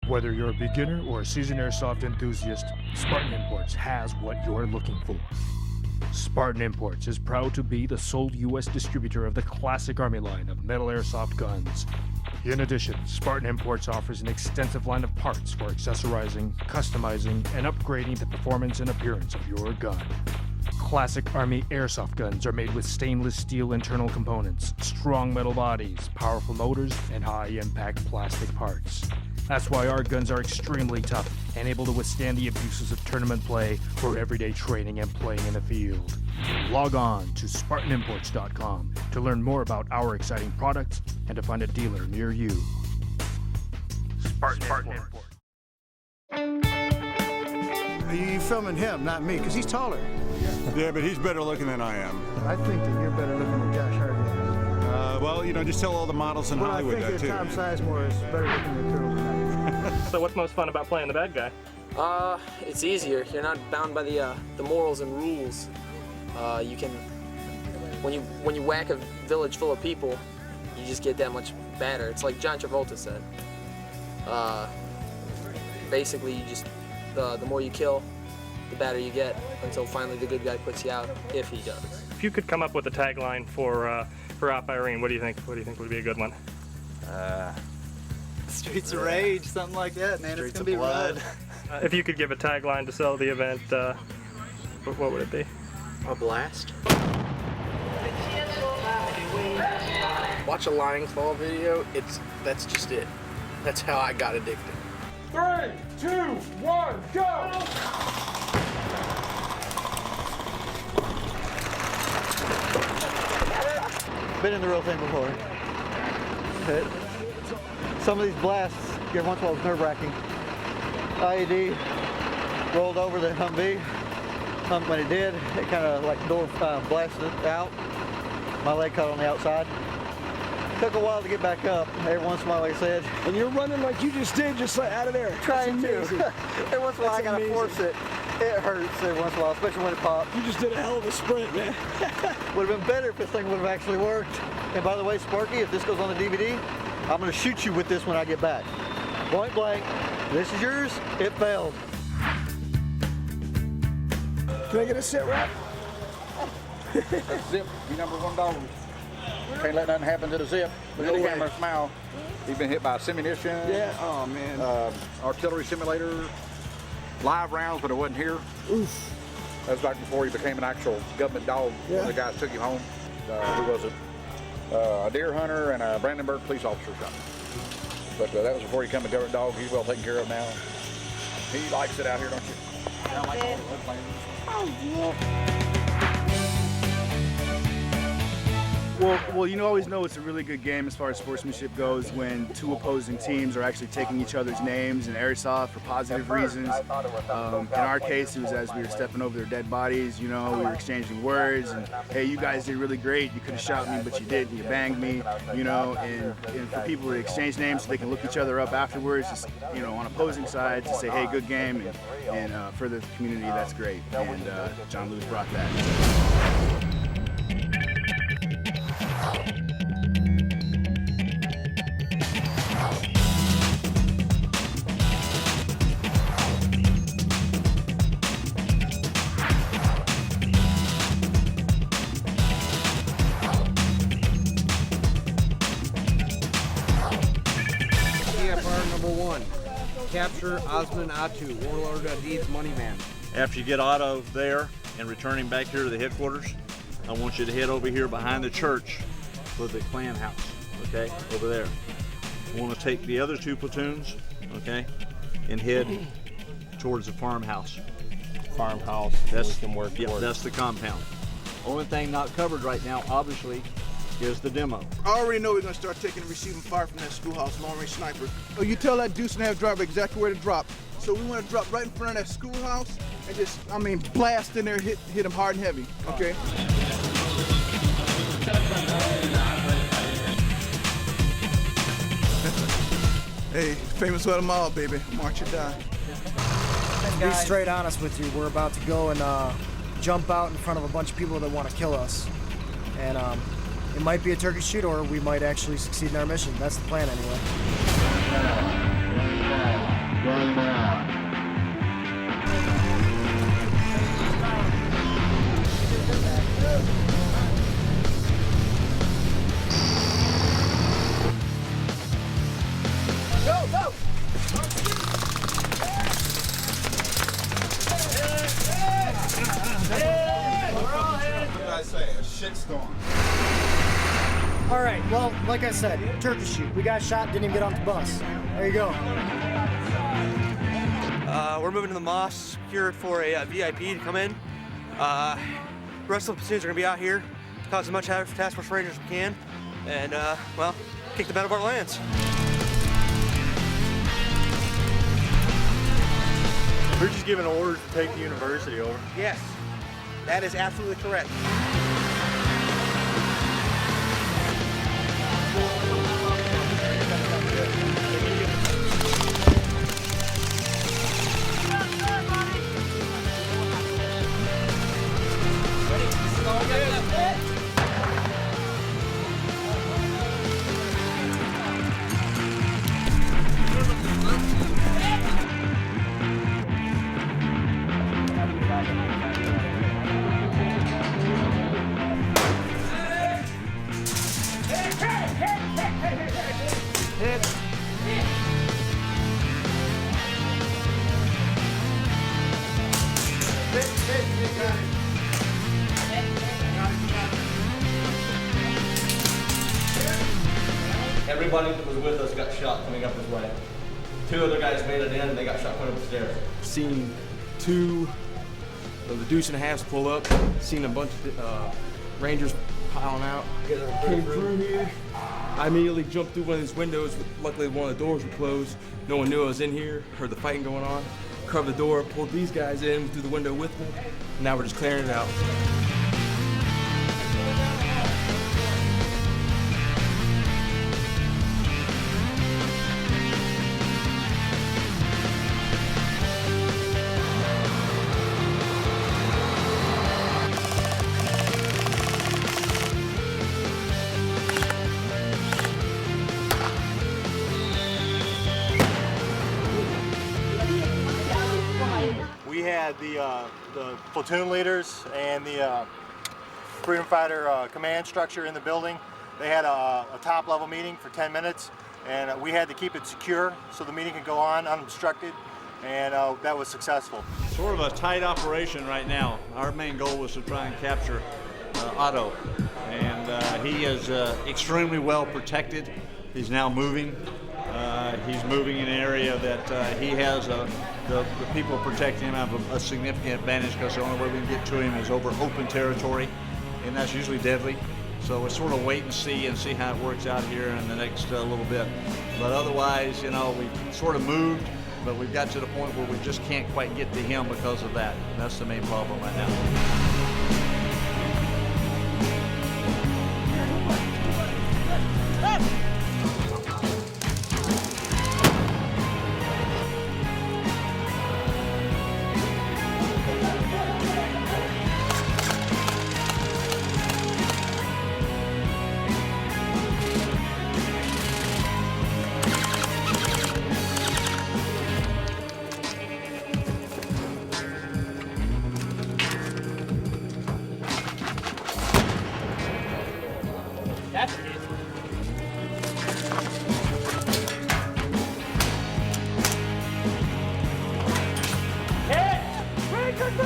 Whether you're a beginner or a seasoned airsoft enthusiast, Spartan Imports has what you're looking for. Spartan Imports is proud to be the sole U.S. distributor of the classic Army line of metal airsoft guns. In addition, Spartan Imports offers an extensive line of parts for accessorizing, customizing, and upgrading the performance and appearance of your gun. Classic Army airsoft guns are made with stainless steel internal components, strong metal bodies, powerful motors, and high-impact plastic parts. That's why our guns are extremely tough and able to withstand the abuses of tournament play for everyday training and playing in the field. Log on to SpartanImports.com to learn more about our exciting products and to find a dealer near you. Spartan Imports. You filming him, not me, because he's taller. Yeah, but he's better looking than I am. I think that you're better looking than Josh Hardy. Well, just tell all the models in Hollywood that too. I think that Tom Sizemore is better looking than Turtle tonight. So what's most fun about playing the bad guy? It's easier. You're not bound by the morals and rules. You can, when you whack a village full of people, you just get that much badder. It's like John Travolta said. Basically, you just the more you kill, the badder you get, until finally the good guy puts you out, if he does. If you could come up with a tagline for Op Irene, what do you think would be a good one? Streets of Rage, something like that, man. Streets It's gonna be blood. rough. If you could give a tagline to sell the event, what would it be? A blast. Watch a Lying Fall video. That's just it. That's how I got addicted. 3, 2, 1, go! Been in the real thing before. Some of these blasts, every once in a while, it's nerve-wracking. IED rolled over the Humvee. When it did, it kind of like door blasted out. My leg caught on the outside. Took a while to get back up. Every once in a while, like I said. And you're running like you just did, just like out of there. Trying to. Every once in a while, I gotta force it. It hurts every once in a while, especially when it pops. You just did a hell of a sprint, man. Would have been better if this thing would have actually worked. And by the way, Sparky, if this goes on the DVD, I'm gonna shoot you with this when I get back. Point blank. This is yours. It failed. Can I get a sit rep? That's Zip, he number 1 dog. Can't let nothing happen to the Zip. Look at the camera smile. He's been hit by simunition. Yeah, oh man. Artillery simulator, live rounds, but it wasn't here. Oof. That was back before he became an actual government dog. Yeah. One of the guys took him home. Who was it? A deer hunter and a Brandenburg police officer shot him. But that was before he became a government dog. He's well taken care of now. He likes it out here, don't you? Yeah, I like all the wood players. Oh, yeah. Well, you always know it's a really good game as far as sportsmanship goes when two opposing teams are actually taking each other's names in airsoft for positive reasons. In our case, it was as we were stepping over their dead bodies, we were exchanging words and, hey, you guys did really great. You could have shot me, but you didn't. You banged me, and for people to exchange names so they can look each other up afterwards, just, on opposing sides to say, hey, good game, and for the community, that's great. And John Lewis brought that. TFR number 1. Capture Osman Atu, Warlord Ahdi's money man. After you get Otto there and return him back here to the headquarters, I want you to head over here behind the church for the clan house, okay, over there. I want to take the other 2 platoons, okay, and head towards the farmhouse. Farmhouse, we can work Yeah, towards. that's the compound. Only thing not covered right now, obviously, is the demo. I already know we're gonna start taking and receiving fire from that schoolhouse, long-range sniper. Oh, you tell that deuce and a half driver exactly where to drop. So we want to drop right in front of that schoolhouse and just, I mean, blast in there, hit him hard and heavy, okay? Hey, famous way of them all, baby. March or die. To be straight honest with you, we're about to go and jump out in front of a bunch of people that want to kill us. And it might be a turkey shoot, or we might actually succeed in our mission. That's the plan anyway. Go, go! What did I say? A shitstorm. All right, well, like I said, turkey shoot. We got shot, didn't even get off the bus. There you go. We're moving to the mosque, secured for a VIP to come in. The rest of the platoons are going to be out here, cause as much havoc for Task Force Rangers as we can, and, well, kick the bed of our lands. We're just giving orders to take the university over. Yes, that is absolutely correct. Everybody that was with us got shot coming up this way. 2 other guys made it in and they got shot coming up the stairs. Seen 2 of the deuce and a halves pull up, seen a bunch of Rangers piling out. Came through here. I immediately jumped through one of these windows. Luckily, one of the doors were closed. No one knew I was in here. Heard the fighting going on. Covered the door, pulled these guys in through the window with me. Now we're just clearing it out. We had the platoon leaders and the freedom fighter command structure in the building. They had a top level meeting for 10 minutes and we had to keep it secure so the meeting could go on unobstructed, and that was successful. Sort of a tight operation right now. Our main goal was to try and capture Otto, and he is extremely well protected. He's now moving. He's moving in an area that he has the people protecting him have a significant advantage, because the only way we can get to him is over open territory, and that's usually deadly. So we're sort of wait and see how it works out here in the next little bit. But otherwise, you know, we sort of moved, but we've got to the point where we just can't quite get to him because of that. That's the main problem right now.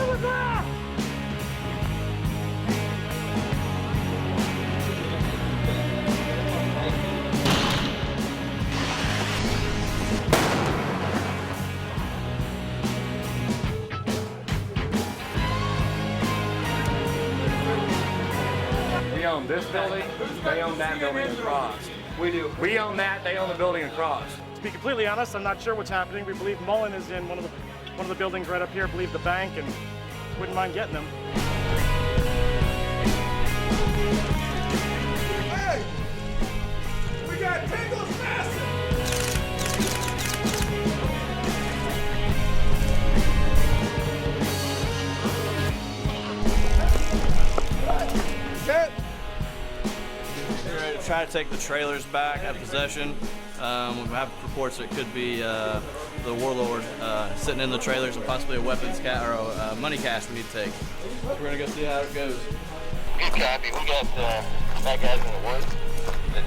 We own this building, they own that building across. We do. We own that, they own the building across. To be completely honest, I'm not sure what's happening. We believe Mullen is in one of the buildings right up here. I believe the bank, and wouldn't mind getting them. Hey! We got Tingles Massive! We're ready to try to take the trailers back out of possession. We have reports that it could be the Warlord sitting in the trailers and possibly a weapons or a money cache we need to take. We're gonna go see how it goes. Good copy. We got bad guys in the woods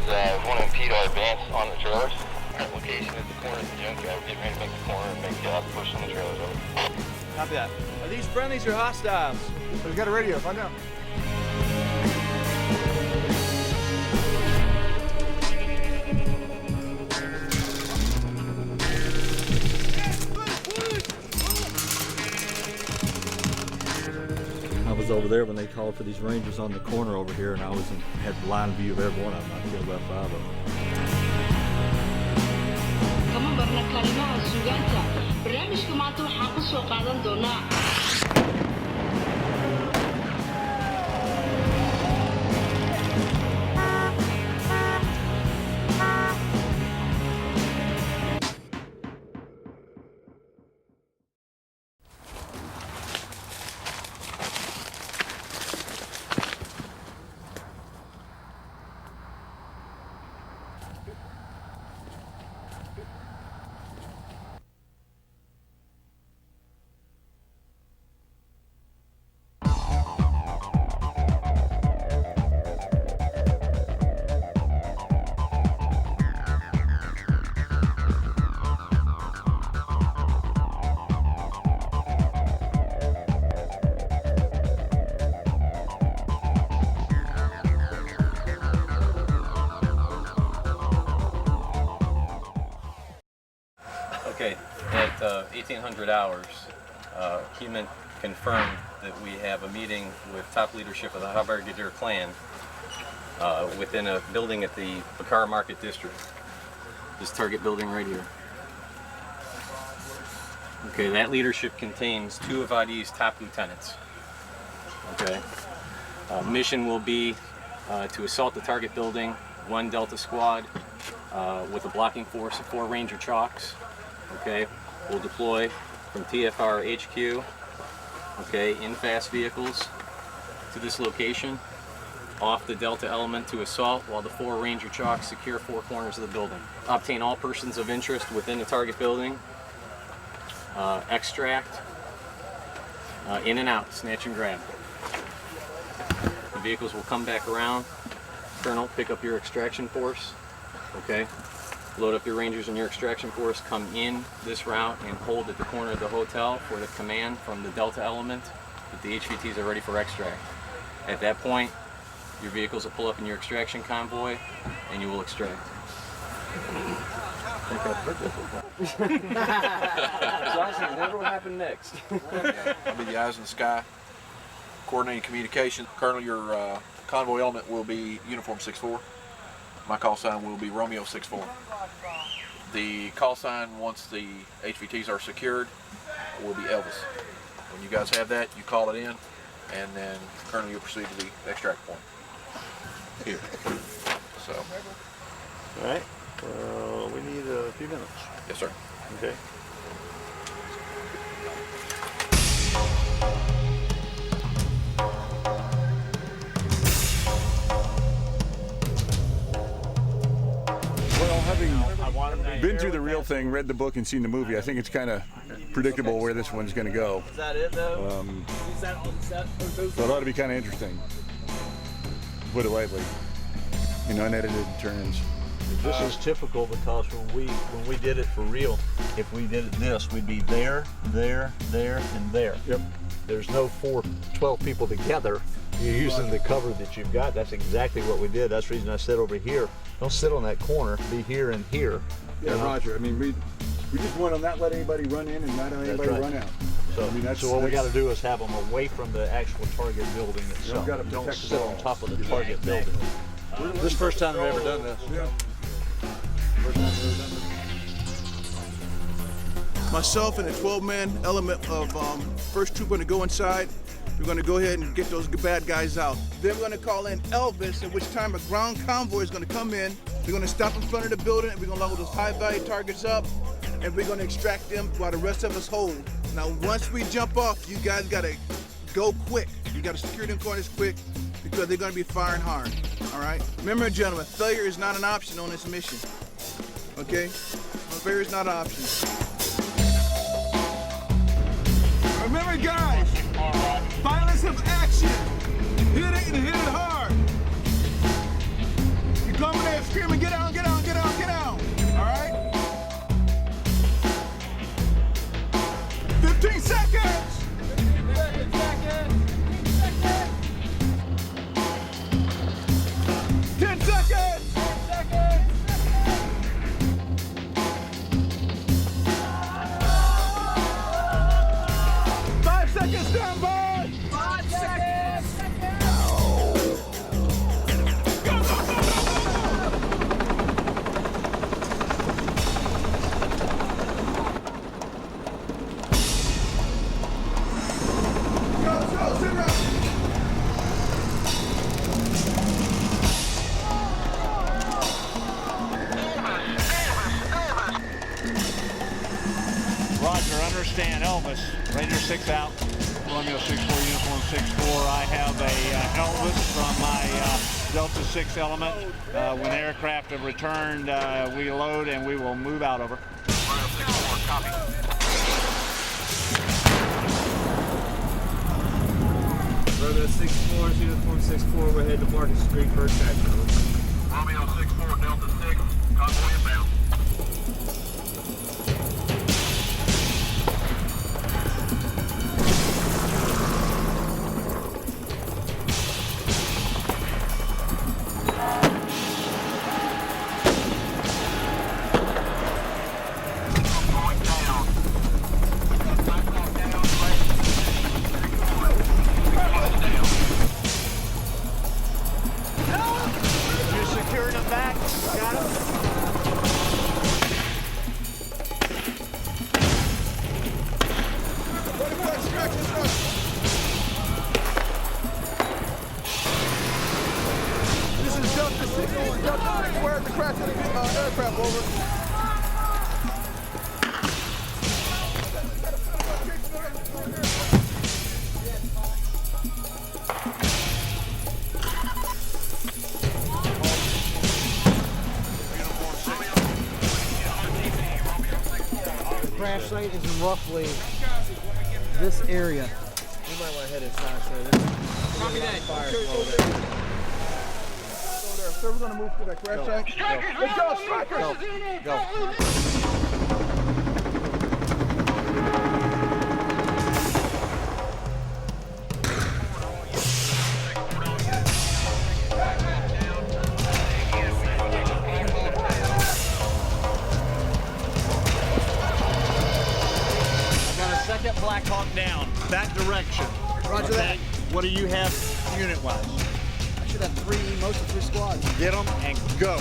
that want to impede our advance on the trailers. Our location is the corner of the junkyard. We're getting ready to make the corner and make the push on the trailers over. Copy that. Are these friendlies or hostiles? We've got a radio. Find out. I was over there when they called for these Rangers on the corner over here, and I had line view of every one of them. I killed about 5 of them. Kamu pernah kalima suganta. Beranish kumatu aku sokalan dona. Okay, at 1800 hours, Human confirmed that we have a meeting with top leadership of the Habergeder clan within a building at the Bakar Market District. This target building right here. Okay, that leadership contains 2 of Ahdi's top lieutenants. Okay, mission will be to assault the target building, 1 Delta squad with a blocking force of 4 Ranger Chalks. Okay, we'll deploy from TFR HQ, okay, in fast vehicles to this location, off the Delta element to assault while the 4 Ranger Chalks secure 4 corners of the building. Obtain all persons of interest within the target building, extract, in and out, snatch and grab. The vehicles will come back around. Colonel, pick up your extraction force, okay? Load up your Rangers and your extraction force, come in this route and hold at the corner of the hotel for the command from the Delta element that the HVTs are ready for extract. At that point, your vehicles will pull up in your extraction convoy and you will extract. Johnson, what will happen next? I'll be the eyes in the sky, coordinating communication. Colonel, your convoy element will be Uniform 6-4. My call sign will be Romeo 6-4. The call sign, once the HVTs are secured, will be Elvis. When you guys have that, you call it in, and then Colonel, you'll proceed to the extract point. Here. So. All right. We need a few minutes. Yes, sir. Okay. Well, having been through the real thing, read the book, and seen the movie, I think it's kind of predictable where this one's going to go. Is that it, though? So it ought to be kind of interesting, to put it lightly. You know, unedited turns. This is typical because when we did it for real, if we did it this, we'd be there, there, there, and there. Yep. There's no 12 people together. You're using the cover that you've got. That's exactly what we did. That's the reason I sit over here. Don't sit on that corner. Be here and here. Yeah, Roger. I mean, we just want to not let anybody run in and not let anybody run out. So, I mean, so what we got to do is have them away from the actual target building itself. Don't sit on top of the target building. This is the first time I've ever done this. Myself and a 12-man element of first troop going to go inside. We're going to go ahead and get those bad guys out. Then we're going to call in Elvis, at which time a ground convoy is going to come in. We're going to stop in front of the building, and we're going to load those high-value targets up, and we're going to extract them while the rest of us hold. Now, once we jump off, you guys got to go quick. You got to secure them corners quick, because they're going to be firing hard, all right? Remember, gentlemen, failure is not an option on this mission, okay? Failure is not an option. Remember, guys, violence of action. Hit it and hit it hard. You come in there screaming, get out, get out, get out, get out. All right? 15 seconds. 10 seconds. 5 seconds, stand by. 5 seconds. Roger, understand. Elvis, Ranger 6 out. Romeo 6-4, Uniform 6-4. I have a Elvis from my Delta 6 element. When aircraft have returned, we load and we will move out over. Romeo 6-4, copy. Romeo 6-4, Uniform 6-4, we're heading to Market Street for a section. Romeo 6-4, Delta 6, convoy inbound. You securing them back? Got them? This is Delta 6. Delta 6, where's the crash of the aircraft, over? The crash site is in roughly this area. We might want to head inside, sir. Copy that. Fire flow there. So we're going to move to that crash site. Let's go, strikers! Go. I got a second Black Hawk down, that direction. Roger that. What do you have unit-wise? I should have most of 3 squads. Get them and go.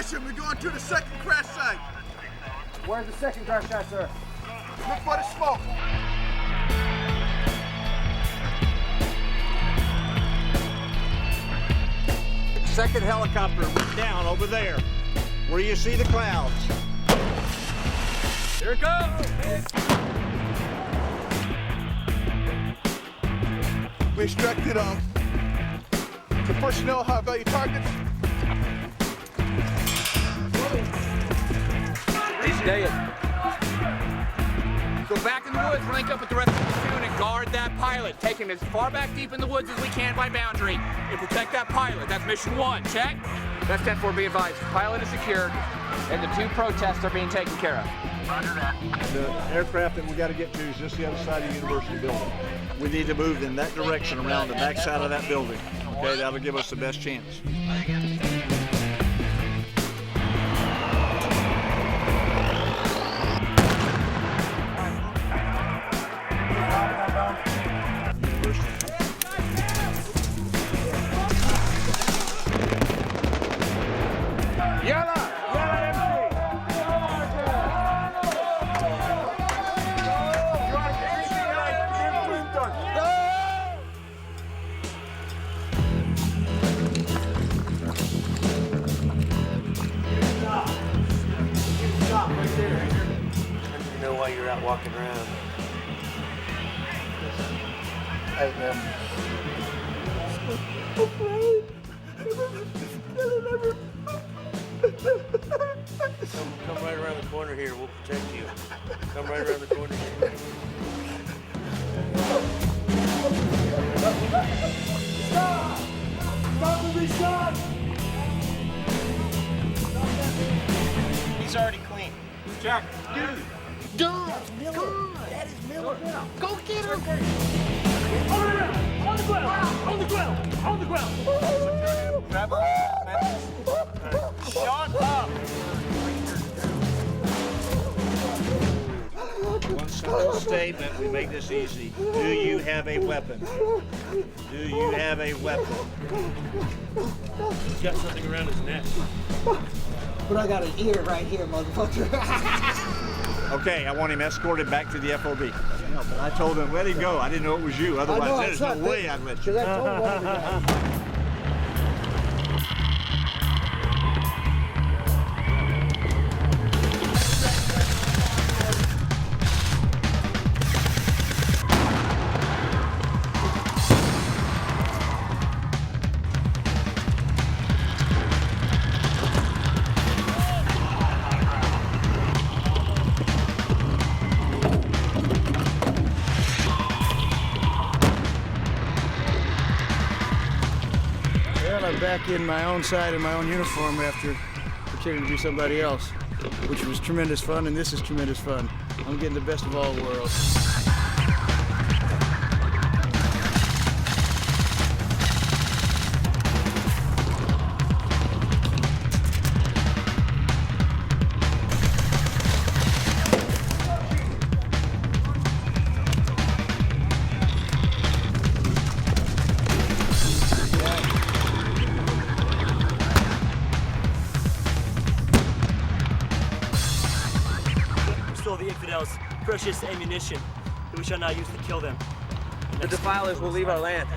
mission. We're going to the second crash site. Where's the second crash site, sir? Look for the smoke. Second helicopter went down over there, where you see the clouds. Here it comes! We instructed the personnel high-value targets. He's dead. Go back in the woods, link up with the rest of the platoon, and guard that pilot. Take him as far back deep in the woods as we can by boundary, and protect that pilot. That's mission 1. Check. That's 10-4. Be advised. Pilot is secured, and the 2 protests are being taken care of. Roger that. The aircraft that we got to get to is just the other side of the university building. We need to move in that direction around the back side of that building. Okay, that'll give us the best chance. Walking around. Come right around the corner here. We'll protect you. Come right around the corner here. Stop! Stop and be shot! He's already clean. Jack, dude. Come on! That is Miller! Go get him! On the ground! On the ground! On the ground! On the ground! Shut up! One simple statement, we make this easy. Do you have a weapon? Do you have a weapon? He's got something around his neck. But I got an ear right here, motherfucker. Okay, I want him escorted back to the FOB. No, but I told him, let him go. I didn't know it was you. Otherwise, there's no way I'd let you. Because I told one of the guys. Back in my own side in my own uniform after pretending to be somebody else, which was tremendous fun, and this is tremendous fun. I'm getting the best of all worlds. The infidels' precious ammunition that we shall not use to kill them. The defilers will leave our land.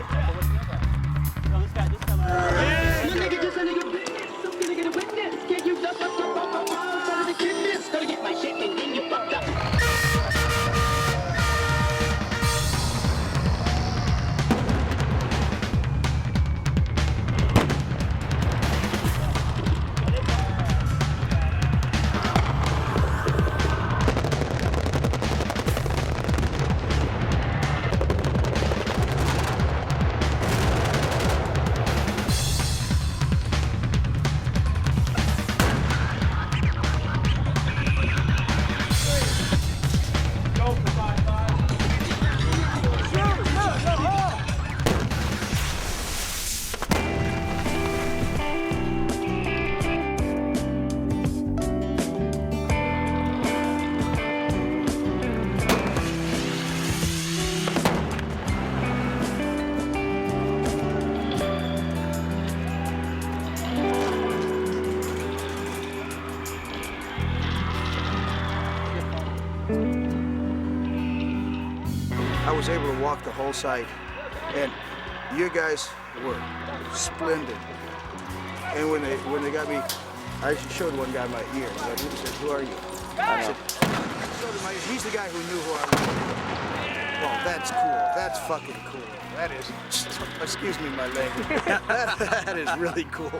was able to walk the whole site, and you guys were splendid. And when they got me, I actually showed one guy my ear. And he said, "Who are you?" I said, he's the guy who knew who I was. Well, that's cool. That's fucking cool. That is, excuse me, my language. that is really cool.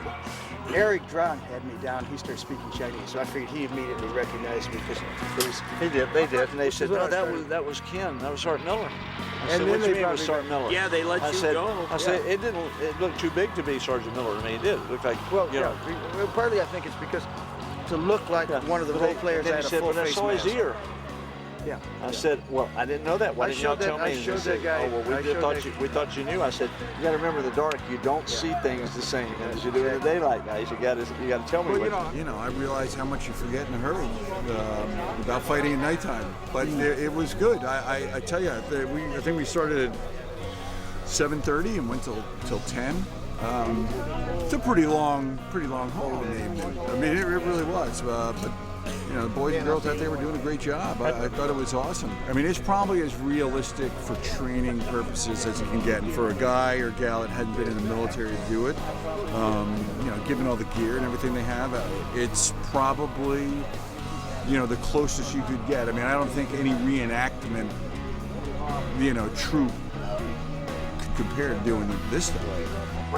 Eric Drang had me down. He started speaking Chinese, so I figured he immediately recognized me because They did. And they said, Well, "No, that was Ken. That was Sergeant Miller. I said, And then what do they you mean it brought was me Sergeant back. Miller? Yeah, they let I you said, go. I said, Yeah. it looked too big to be Sergeant Miller to me. It did. It looked like, Well, you know. well, partly I think it's because to look like one of the role players, I had a full but I face saw his mask. ear. Yeah. I said, well, I didn't know that. Why I didn't y'all showed tell that- me? I And showed they said, that guy- oh, well, I showed that- we thought you knew. I said, you got to remember in the dark, you don't see things the same as you do in the daylight, guys. You got to tell me. Well, you know, I realize how much you forget in a hurry about fighting at nighttime. But it was good. I tell you, I think we started at 7:30 and went till 10. It's a pretty long haul. I mean, it really was. But you know, the boys and girls out there were doing a great job. I thought it was awesome. I mean, it's probably as realistic for training purposes as you can get. And for a guy or gal that hadn't been in the military to do it, you know, given all the gear and everything they have, it's probably, you know, the closest you could get. I mean, I don't think any reenactment, you know, troop could compare to doing this stuff.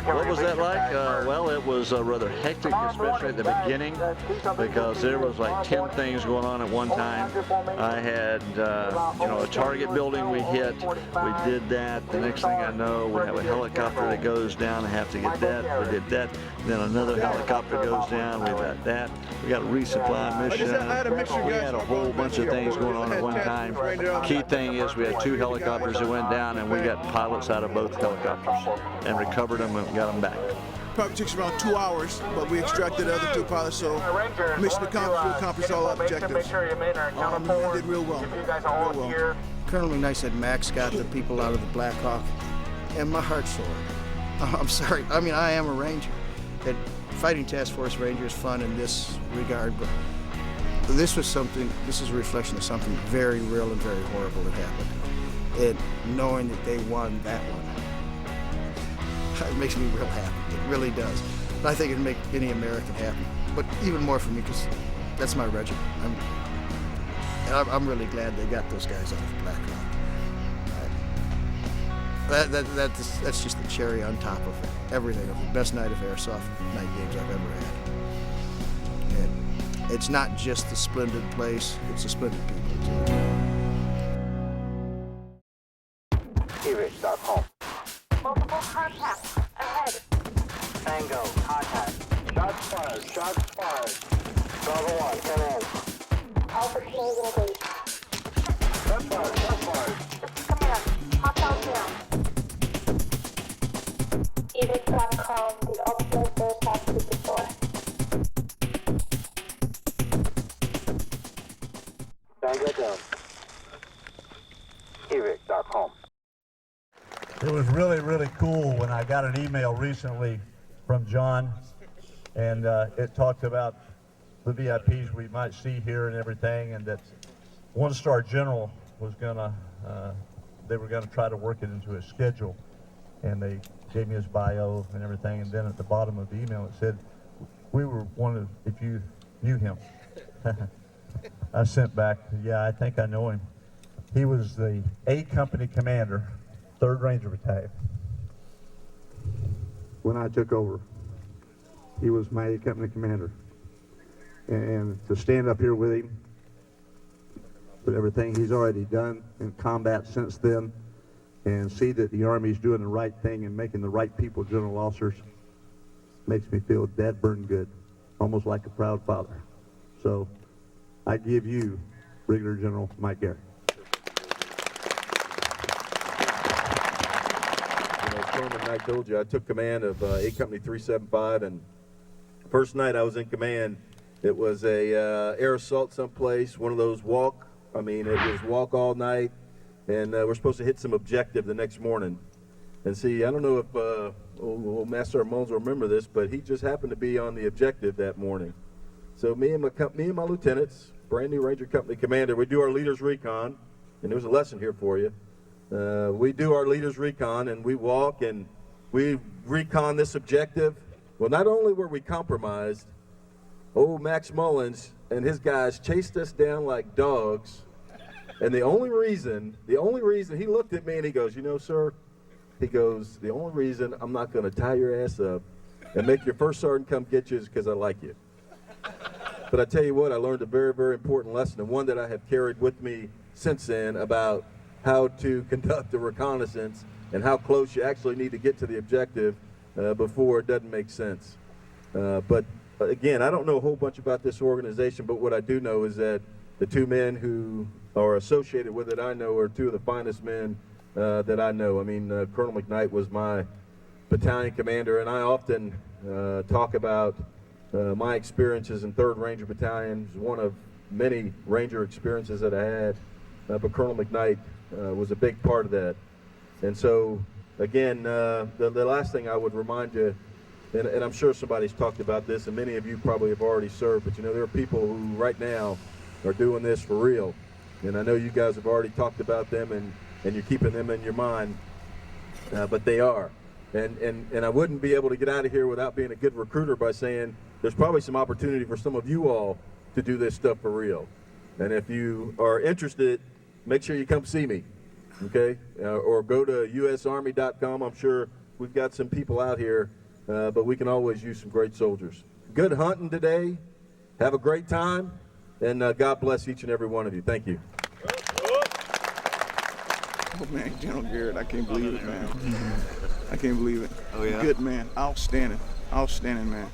What was that like? Well, it was rather hectic, especially at the beginning, because there was like 10 things going on at one time. I had, you know, a target building we hit. We did that. The next thing I know, we have a helicopter that goes down. I have to get that. We did that. Then another helicopter goes down. We got that. We got a resupply mission. We had a whole bunch of things going on at one time. Key thing is we had 2 helicopters that went down, and we got pilots out of both helicopters and recovered them and got them back. Probably took us around 2 hours, but we extracted the other 2 pilots, so mission accomplished. We accomplished all our objectives. We did real well. Real well. Colonel McKnight said Max got the people out of the Black Hawk, and my heart soared. I'm sorry. I mean, I am a Ranger. And fighting Task Force Ranger is fun in this regard, but this was something. This is a reflection of something very real and very horrible that happened. And knowing that they won that one, it makes me real happy. It really does. And I think it'd make any American happy. But even more for me, because that's my regiment. I'm really glad they got those guys out of the Black Hawk. That's just the cherry on top of everything. Of the best night of airsoft night games I've ever had. And it's not just the splendid place; it's the splendid people too. Home. Multiple contacts ahead. Tango, contact. Shots fired, shots fired. Bravo 1, come in. Alpha team engaged. Shots fired, shots fired. Command, hostile down. Evict.com, the ultimate aircraft to deploy. Tango down. Evict.com. It was really, really cool when I got an email recently from John, and it talked about the VIPs we might see here and everything, and that one-star general was gonna, they were gonna try to work it into his schedule, and they gave me his bio and everything, and then at the bottom of the email it said, we were wondering if you knew him. I sent back, yeah, I think I know him. He was the A Company commander, 3rd Ranger Battalion. When I took over, he was my A Company commander. And to stand up here with him, with everything he's already done in combat since then, and see that the Army's doing the right thing and making the right people general officers, makes me feel dead burn good, almost like a proud father. So I give you Brigadier General Mike Garrett. I told you I took command of A Company 375, and first night I was in command, it was a air assault someplace, one of those walk. I mean, it was walk all night, and we're supposed to hit some objective the next morning. And see, I don't know if old Master Mullen will remember this, but he just happened to be on the objective that morning. So me and my lieutenants, brand new Ranger Company commander, we do our leaders recon, and there's a lesson here for you. we do our leaders recon, and we walk and we recon this objective. Well, not only were we compromised, old Max Mullins and his guys chased us down like dogs. And the only reason, he looked at me and he goes, you know, sir, he goes, the only reason I'm not going to tie your ass up and make your first sergeant come get you is because I like you. But I tell you what, I learned a very, very important lesson, and one that I have carried with me since then, about how to conduct a reconnaissance and how close you actually need to get to the objective before it doesn't make sense. But again, I don't know a whole bunch about this organization, but what I do know is that the two men who are associated with it, I know, are two of the finest men that I know. I mean, Colonel McKnight was my battalion commander, and I often talk about my experiences in 3rd Ranger Battalion. It was one of many Ranger experiences that I had, but Colonel McKnight was a big part of that. And so, again, the last thing I would remind you, and I'm sure somebody's talked about this, and many of you probably have already served, but you know, there are people who right now are doing this for real. And I know you guys have already talked about them, and you're keeping them in your mind, but they are. And I wouldn't be able to get out of here without being a good recruiter by saying there's probably some opportunity for some of you all to do this stuff for real. And if you are interested, make sure you come see me, okay? Or go to usarmy.com. I'm sure we've got some people out here, but we can always use some great soldiers. Good hunting today. Have a great time, and God bless each and every one of you. Thank you. Oh man, General Garrett, I can't believe it, man. I can't believe it. Oh yeah? Good man, outstanding, outstanding man.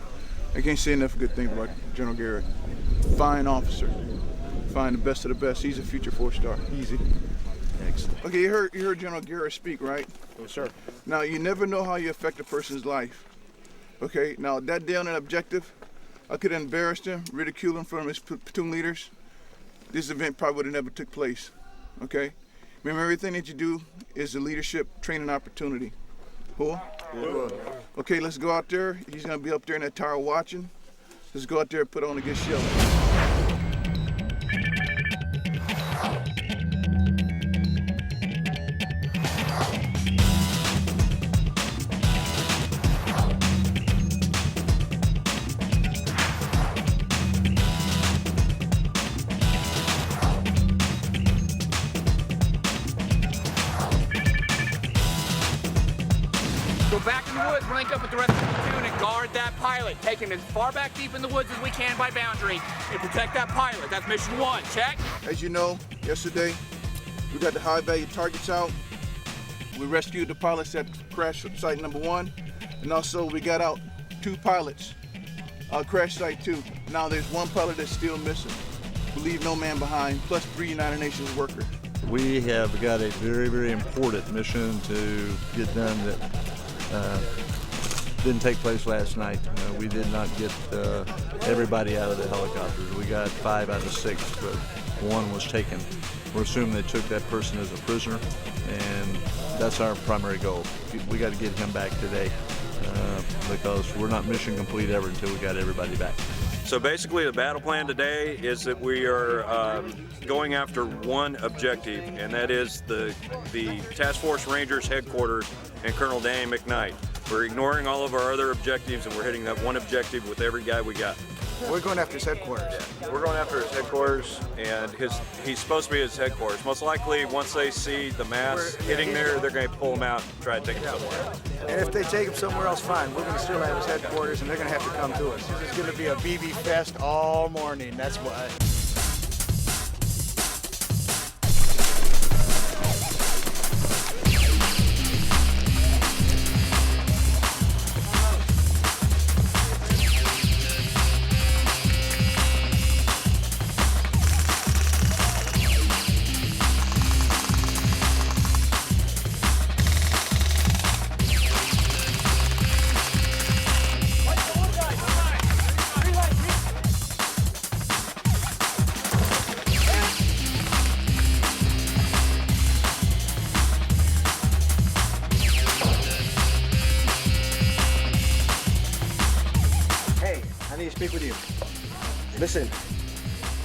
I can't say enough good things about General Garrett. Fine officer, fine, the best of the best. He's a future 4-star, easy. Excellent. Okay, you heard General Garrett speak, right? Yes, sir. Now, you never know how you affect a person's life. Okay, now that day on an objective, I could have embarrassed him, ridiculed him in front of his platoon leaders. This event probably would have never took place, okay? Remember, everything that you do is a leadership training opportunity. Cool? Yeah. Okay, let's go out there. He's gonna be up there in that tower watching. Let's go out there and put on a good show. Go back in the woods, link up with the rest of the platoon and guard that pilot, taking as far back deep in the woods as we can by boundary, and protect that pilot. That's mission 1, check? As you know, yesterday, we got the high value targets out. We rescued the pilots at crash site number 1, and also we got out 2 pilots, crash site 2. Now there's 1 pilot that's still missing. We leave no man behind, plus 3 United Nations workers. We have got a very, very important mission to get done that didn't take place last night. We did not get everybody out of the helicopters. We got 5 out of 6, but 1 was taken. We're assuming they took that person as a prisoner, and that's our primary goal. We got to get him back today because we're not mission complete ever until we got everybody back. So basically the battle plan today is that we are going after one objective, and that is the Task Force Rangers headquarters and Colonel Danny McKnight. We're ignoring all of our other objectives, and we're hitting that one objective with every guy we got. We're going after his headquarters. Yeah, we're going after his headquarters, and he's supposed to be his headquarters. Most likely, once they see the mass hitting there, they're going to pull him out and try to take him somewhere else. And if they take him somewhere else, fine. We're going to still have his headquarters, and they're going to have to come to us. This is going to be a BB fest all morning. That's why. Speak with you. Listen,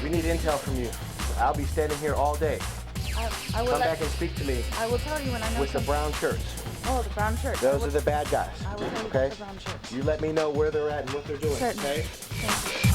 we need intel from you. I'll be standing here all day. I will Come let- back and speak to me I will tell you when I know with the something. brown shirts. Oh, the brown shirt. Those are the bad guys. I will tell you Okay? about the brown shirts. You let me know where they're at and what they're doing. Certainly. Okay? Thank you.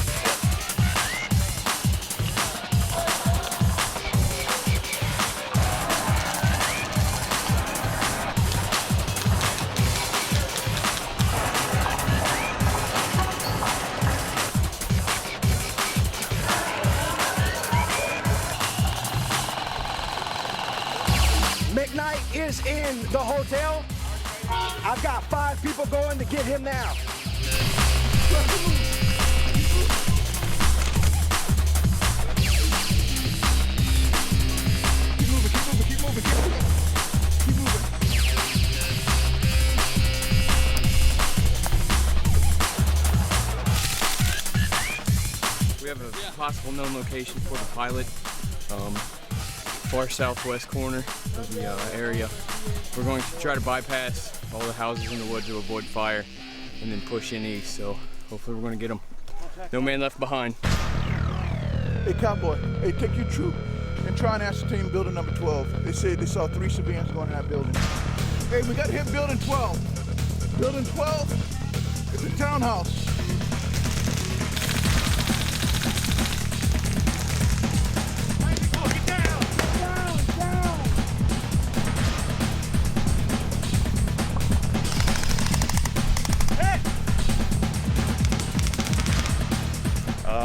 McKnight is in the hotel. I've got 5 people going to get him now. We have a possible known location for the pilot, far southwest corner of the area. We're going to try to bypass all the houses in the woods to avoid fire and then push in east, so hopefully we're going to get them. No man left behind. Hey, cowboy, hey, take your troop and try and ascertain building number 12. They said they saw 3 civilians going in that building. Hey, we got to hit building 12. Building 12 is a townhouse.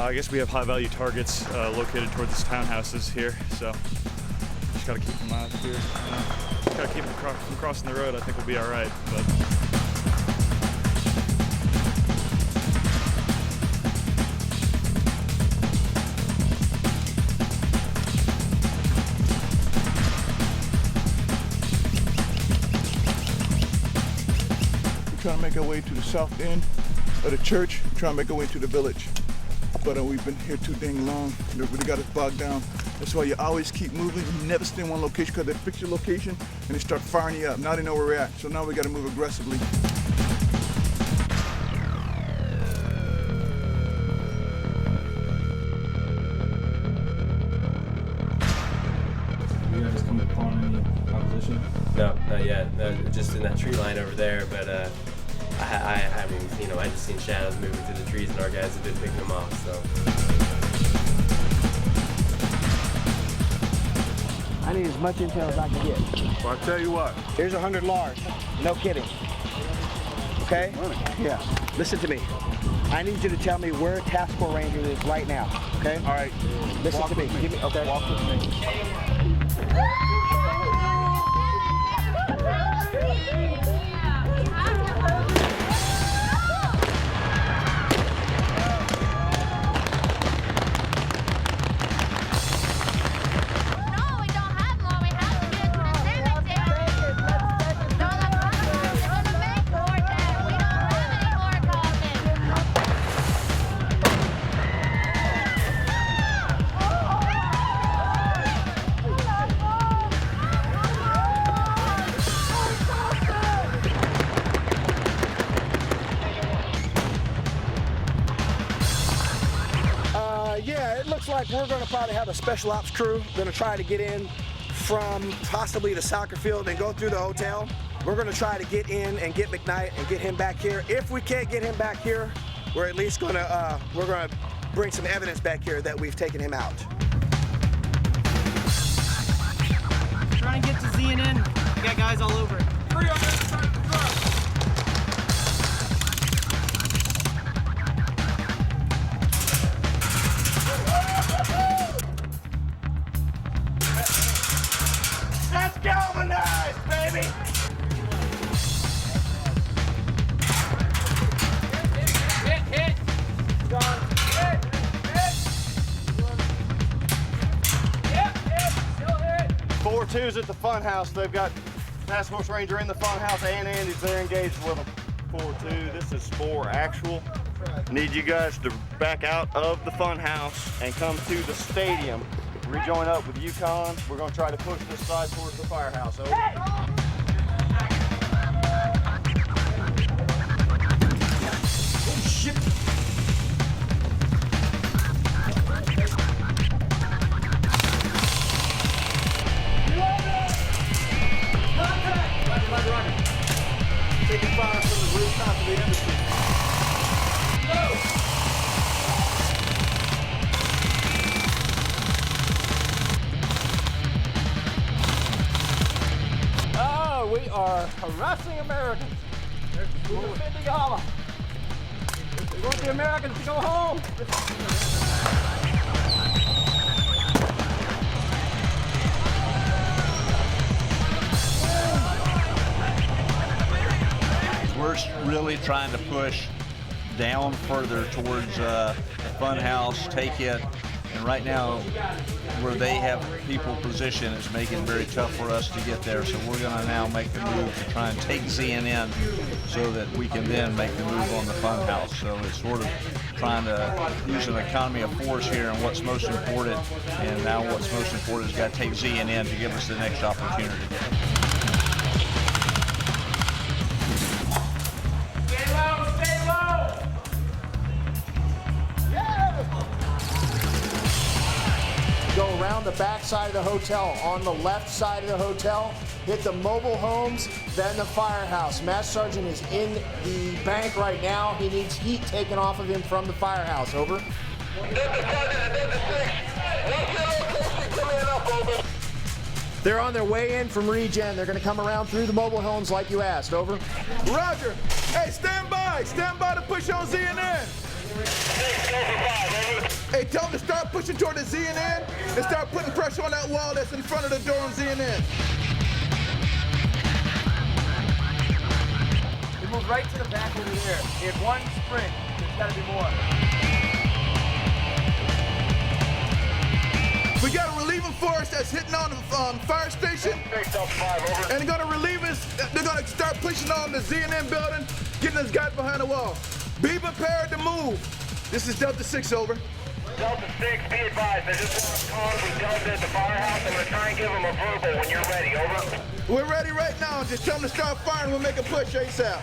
I guess we have high-value targets located toward these townhouses here, so just gotta keep them out here. Gotta keep them from crossing the road. I think we'll be all right. But We're trying to make our way to the south end of the church, trying to make our way to the village. But we've been here too dang long. They really got us bogged down. That's why you always keep moving. You never stay in one location because they fix your location and they start firing you up. Now they know where we're at. So now we got to move aggressively. you guys come upon any opposition? No, not yet. Just in that tree line over there, but I mean, you know, I just seen shadows moving through the trees and our guys have been picking them off, so. I need as much intel as I can get. Well, I'll tell you what. Here's 100 Lars. No kidding. Okay? Yeah. Listen to me. I need you to tell me where Task Force Ranger is right now. Okay? All right. Listen to me. Give me. Okay. Walk with me. Yeah, it looks like we're going to probably have a special ops crew going to try to get in from possibly the soccer field and go through the hotel. We're going to try to get in and get McKnight and get him back here. If we can't get him back here, we're at least going to bring some evidence back here that we've taken him out. Try and get to ZNN. We got guys all over it. Hurry up, Let's galvanize, baby! Hit! Gone. Hit! Still hit! 4-2's at the fun house. They've got Task Force Ranger in the fun house and Andy's there engaged with them. 4-2, this is 4 actual. Need you guys to back out of the fun house and come to the stadium. Rejoin up with Yukon. We're going to try to push this side towards the firehouse. Over. Oh, shit. Taking fire from the rooftop of the embassy. Oh, we are harassing Americans. We're defending Allah. We want the Americans to go home. We're really trying to push down further towards the fun house, take it, and right now where they have people positioned, it's making it very tough for us to get there. So we're going to now make the move to try and take ZNN so that we can then make the move on the fun house. So it's sort of trying to use an economy of force here and what's most important. And now what's most important is got to take ZNN to give us the next opportunity. Go around the back side of the hotel, on the left side of the hotel, hit the mobile homes, then the firehouse. Master Sergeant is in the bank right now. He needs heat taken off of him from the firehouse. Over. They're on their way in from regen. They're going to come around through the mobile homes like you asked. Over. Roger. Hey, stand by. Stand by to push on ZNN. Hey, tell them to start pushing toward the ZNN and start putting pressure on that wall that's in front of the door on ZNN. We move right to the back over there. He had one sprint. There's got to be more. We got a relieving force that's hitting on the fire station. And they're going to relieve us. They're going to start pushing on the ZNN building, getting us guys behind the wall. Be prepared to move. This is Delta 6, over. Delta 6, be advised. I just want to call with Delta at the firehouse. I'm going to try and give them a verbal when you're ready. Over. We're ready right now. Just tell them to start firing. We'll make a push ASAP.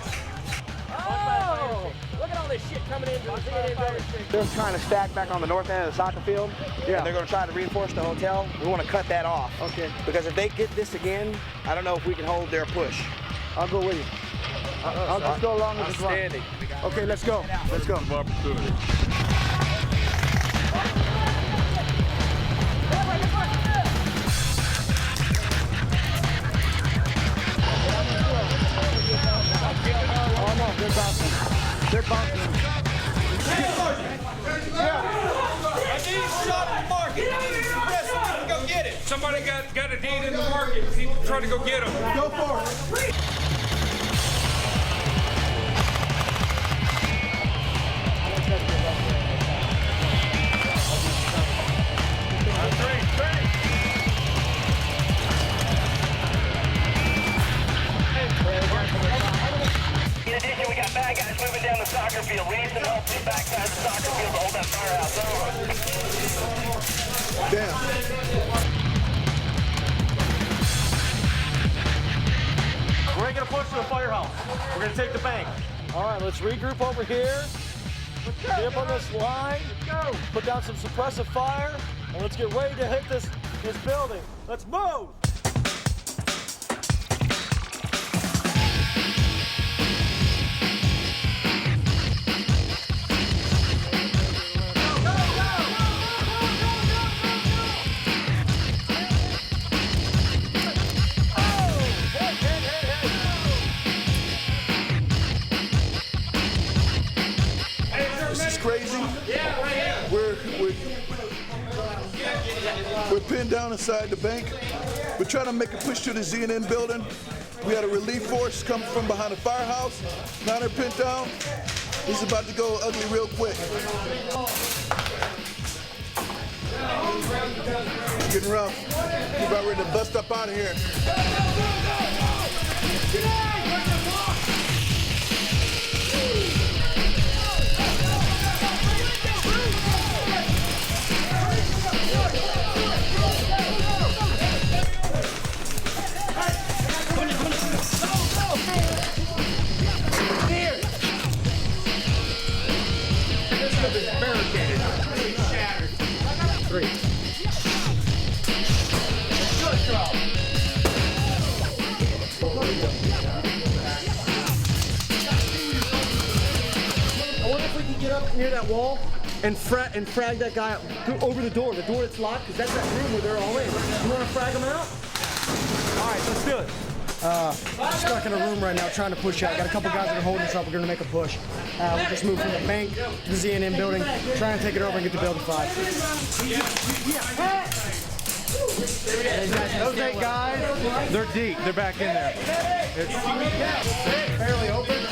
Oh! Look at all this shit coming in from the CNN building. They're trying to stack back on the north end of the soccer field. Yeah. And they're going to try to reinforce the hotel. We want to cut that off. Okay. Because if they get this again, I don't know if we can hold their push. I'll go with you. I'll just go along with this one. Okay, let's go. Let's go. Oh no, they're bouncing. They're bouncing. I need shot in the market. Yes, go get it. Somebody got a deed in the market. He's trying to go get him. Go for it. In addition, we got bad guys moving down the soccer field. We need some help to the back side of the soccer field to hold that firehouse over. Damn. We're going to push to the firehouse. We're going to take the bank. All right, let's regroup over here. Get up on this line. Put down some suppressive fire, and let's get ready to hit this building. Let's move. Crazy. We're pinned down inside the bank. We're trying to make a push to the ZNN building. We had a relief force coming from behind the firehouse. Now they're pinned down. This is about to go ugly real quick. Getting rough. We're about ready to bust up out of here. up near that wall and frag that guy over the door that's locked, because that's that room where they're all in. You want to frag them out? All right, let's do it. Stuck in a room right now trying to push out. Got a couple guys that are holding us up. We're going to make a push. We'll just move from the bank to the ZNM building, try and take it over and get the building 5. Those 8 guys, they're deep. They're back in there. It's fairly open.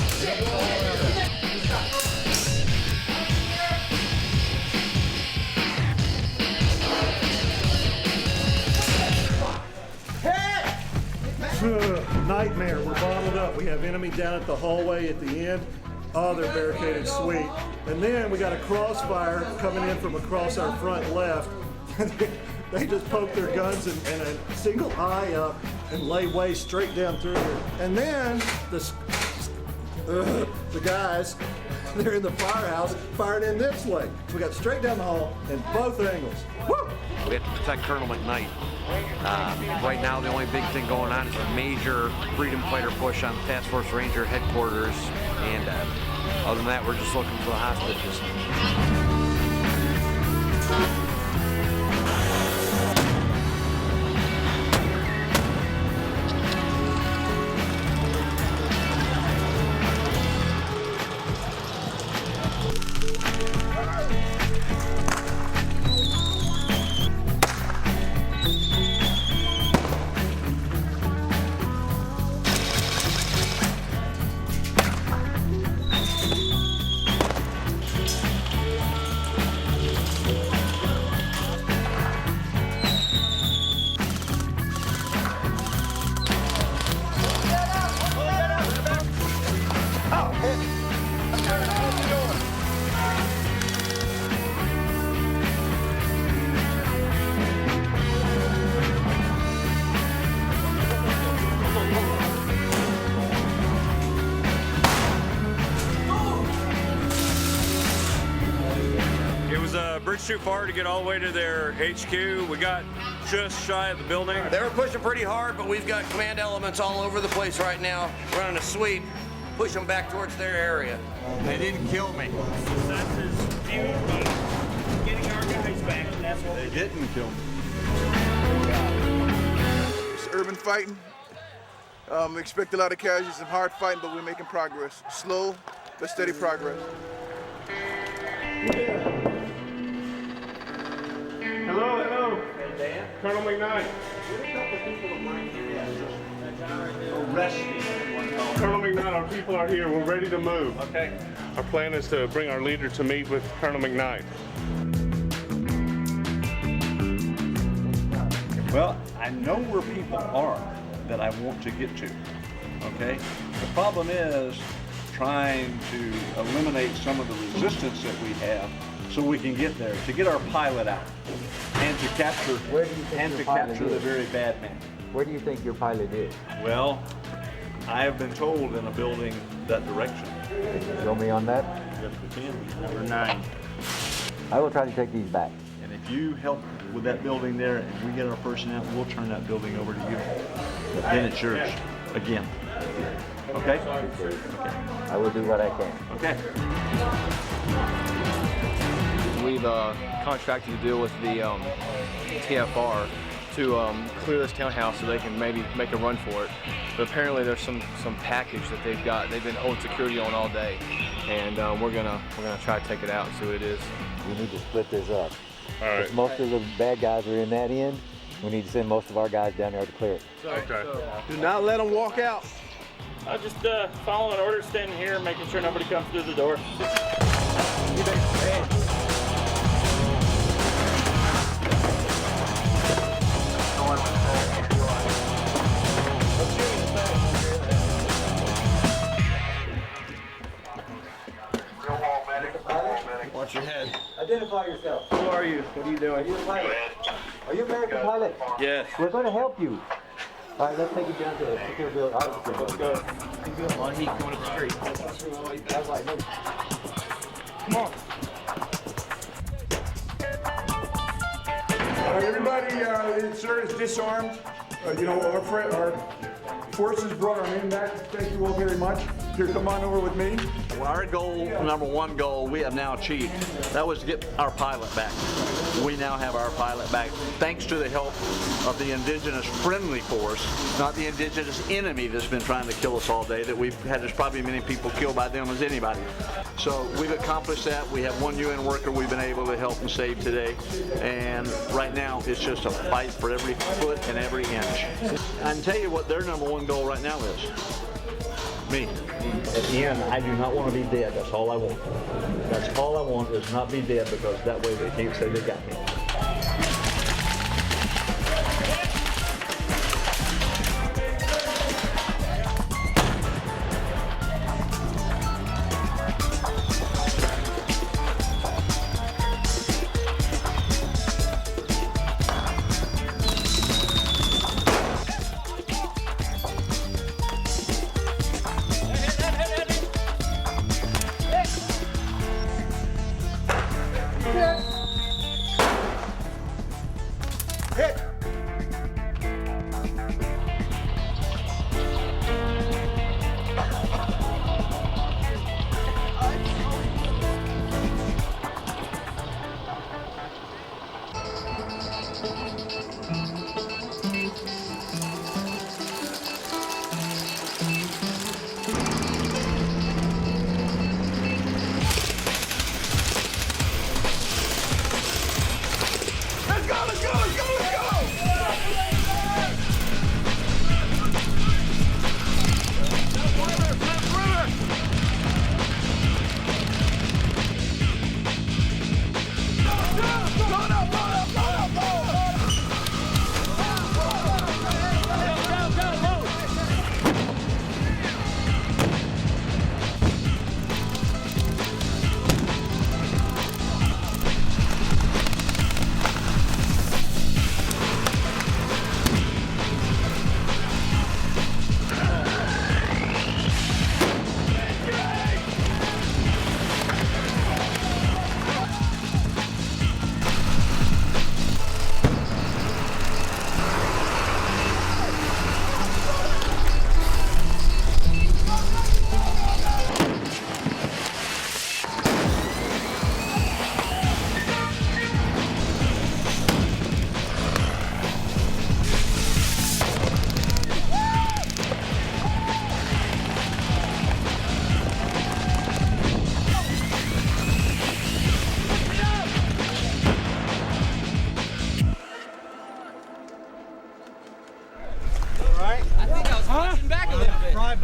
Nightmare. We're bottled up. We have enemy down at the hallway at the end. Oh, they're barricaded sweet. And then we got a crossfire coming in from across our front left. They just poke their guns and a single eye up and lay way straight down through here. And then the guys, they're in the firehouse firing in this way. So we got straight down the hall in both angles. Woo! We have to protect Colonel McKnight. Right now, the only big thing going on is a major freedom fighter push on Task Force Ranger headquarters. And other than that, we're just looking for the hostages. Bridge too far to get all the way to their HQ. We got just shy of the building. They were pushing pretty hard, but we've got command elements all over the place right now, running a sweep, push them back towards their area. They didn't kill me. That's his view of getting our guys back. That's what they didn't kill me. It's urban fighting. Expect a lot of casualties, some hard fighting, but we're making progress. Slow, but steady progress. Hello, hello. Colonel McKnight. Colonel McKnight, our people are here. We're ready to move. Okay. Our plan is to bring our leader to meet with Colonel McKnight. Well, I know where people are that I want to get to, okay? The problem is trying to eliminate some of the resistance that we have so we can get there, to get our pilot out, and to capture, the very bad man. Where do you think your pilot is? Well, I have been told in a building that direction. Can you show me on that? Yes, we can. Number 9. I will try to take these back. And if you help with that building there and we get our person out, we'll turn that building over to you. Then it's yours again. Okay? Okay. I will do what I can. Okay. We've contracted to deal with the TFR to clear this townhouse so they can maybe make a run for it. But apparently there's some package that they've got. They've been holding security on all day, and we're gonna try to take it out and see what it is. We need to split this up. All right. If most of the bad guys are in that end, we need to send most of our guys down there to clear it. Okay. Do not let them walk out. I'll just following orders, standing here, making sure nobody comes through the door. Watch your head. Identify yourself. Who are you? What are you doing? Are you a pilot? Are you an American pilot? Yes. We're going to help you. All right, let's take you down to the secure building. All right, let's go. On heat going up the street. That's right. No. Come on. Everybody, sir, is disarmed. Our forces brought our men back. Thank you all very much. Here, come on over with me. Well, our goal, number one goal, we have now achieved. That was to get our pilot back. We now have our pilot back, thanks to the help of the indigenous friendly force, not the indigenous enemy that's been trying to kill us all day, that we've had as probably many people killed by them as anybody. So we've accomplished that. We have one UN worker we've been able to help and save today. And right now, it's just a fight for every foot and every inch. I can tell you what their number one goal right now is. Me. At the end, I do not want to be dead. That's all I want. That's all I want is not be dead, because that way they can't say they got me.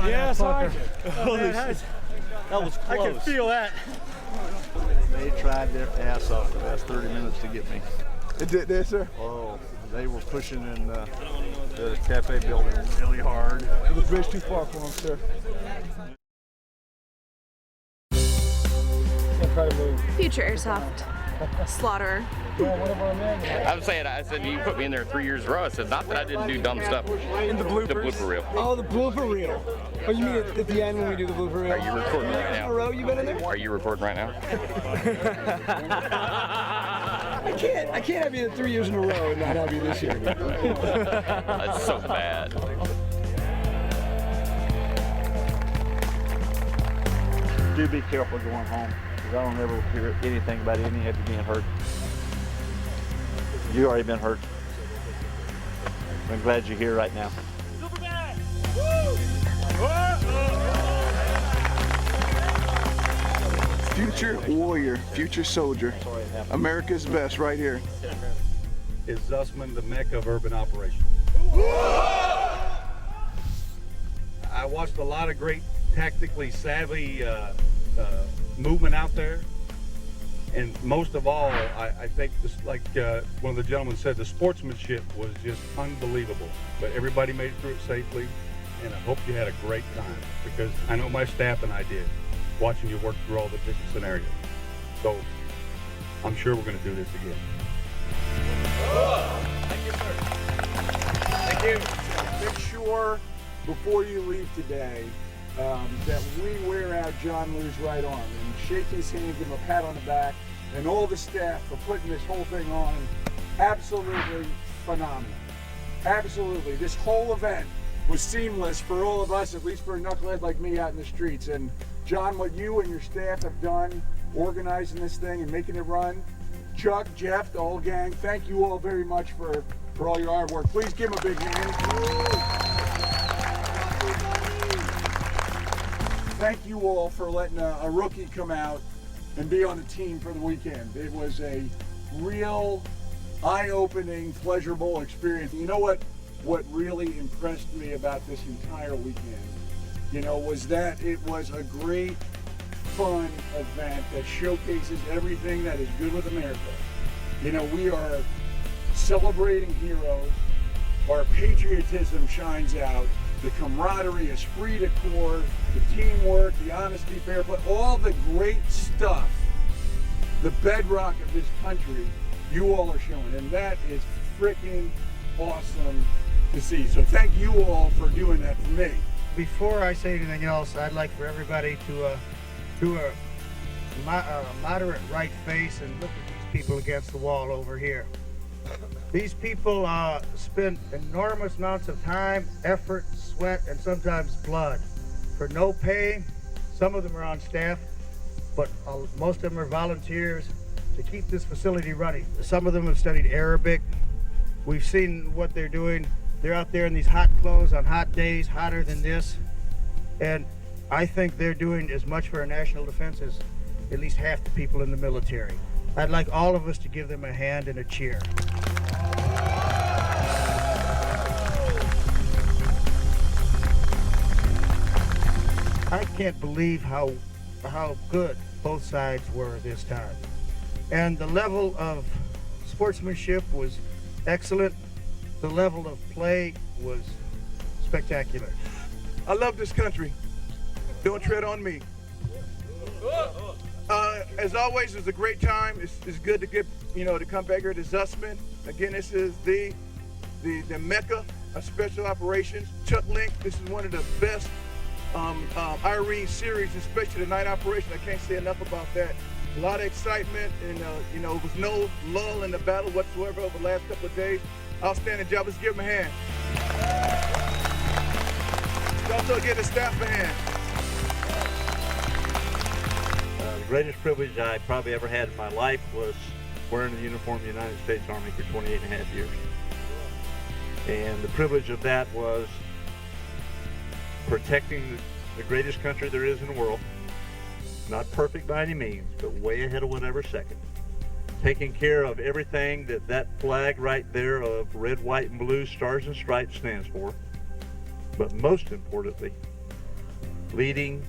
Yeah, sorry. That was close. I can feel that. They tried their ass off the last 30 minutes to get me. They did this, sir? Oh, they were pushing in the cafe building really hard. The bridge too far for them, sir. Future Airsoft. Slaughterer. I'm saying, I said, you put me in there 3 years in a row. I said, not that I didn't do dumb stuff. In the bloopers? The blooper reel. Oh, the blooper reel. Oh, you mean at the end when we do the blooper reel? Are you recording right now? In a row you've been in there? Are you recording right now? I can't have you 3 years in a row and not have you this year. That's so bad. Do be careful going home, because I don't ever hear anything about any of you being hurt. You already been hurt. I'm glad you're here right now. Future warrior, future soldier. America's best right here. Is Zussman the mecca of urban operations? I watched a lot of great tactically savvy movement out there. And most of all, I think, just like one of the gentlemen said, the sportsmanship was just unbelievable. But everybody made it through it safely, and I hope you had a great time, because I know my staff and I did, watching you work through all the different scenarios. So I'm sure we're going to do this again. Thank you, sir. Thank you. Make sure before you leave today that we wear out John Lou's right arm and shake his hand, give him a pat on the back, and all the staff for putting this whole thing on. Absolutely phenomenal. Absolutely. This whole event was seamless for all of us, at least for a knucklehead like me out in the streets. And John, what you and your staff have done organizing this thing and making it run, Chuck, Jeff, the whole gang, thank you all very much for all your hard work. Please give them a big hand. Thank you all for letting a rookie come out and be on the team for the weekend. It was a real eye-opening, pleasurable experience. You know what really impressed me about this entire weekend, you know, was that it was a great, fun event that showcases everything that is good with America. You know, we are celebrating heroes, our patriotism shines out, the camaraderie, esprit de corps, the teamwork, the honesty, fair play, all the great stuff, the bedrock of this country, you all are showing, and that is freaking awesome to see. So thank you all for doing that for me. Before I say anything else, I'd like for everybody to do a moderate right face and look at these people against the wall over here. These people spend enormous amounts of time, effort, sweat, and sometimes blood for no pay. Some of them are on staff, but most of them are volunteers to keep this facility running. Some of them have studied Arabic. We've seen what they're doing. They're out there in these hot clothes on hot days, hotter than this. And I think they're doing as much for our national defense as at least half the people in the military. I'd like all of us to give them a hand and a cheer. I can't believe how good both sides were this time. And the level of sportsmanship was excellent. The level of play was spectacular. I love this country. Don't tread on me. As always, it's a great time. It's good to get, to come back here to Zussman. Again, this is the mecca of special operations. Chuck Link, this is one of the best Irene series, especially the night operation. I can't say enough about that. A lot of excitement, and there was no lull in the battle whatsoever over the last couple of days. Outstanding job. Let's give them a hand. Let's also give the staff a hand. The greatest privilege I probably ever had in my life was wearing the uniform of the United States Army for 28 and a half years. And the privilege of that was protecting the greatest country there is in the world. Not perfect by any means, but way ahead of whatever second. Taking care of everything that flag right there of red, white, and blue, stars and stripes stands for. But most importantly, leading,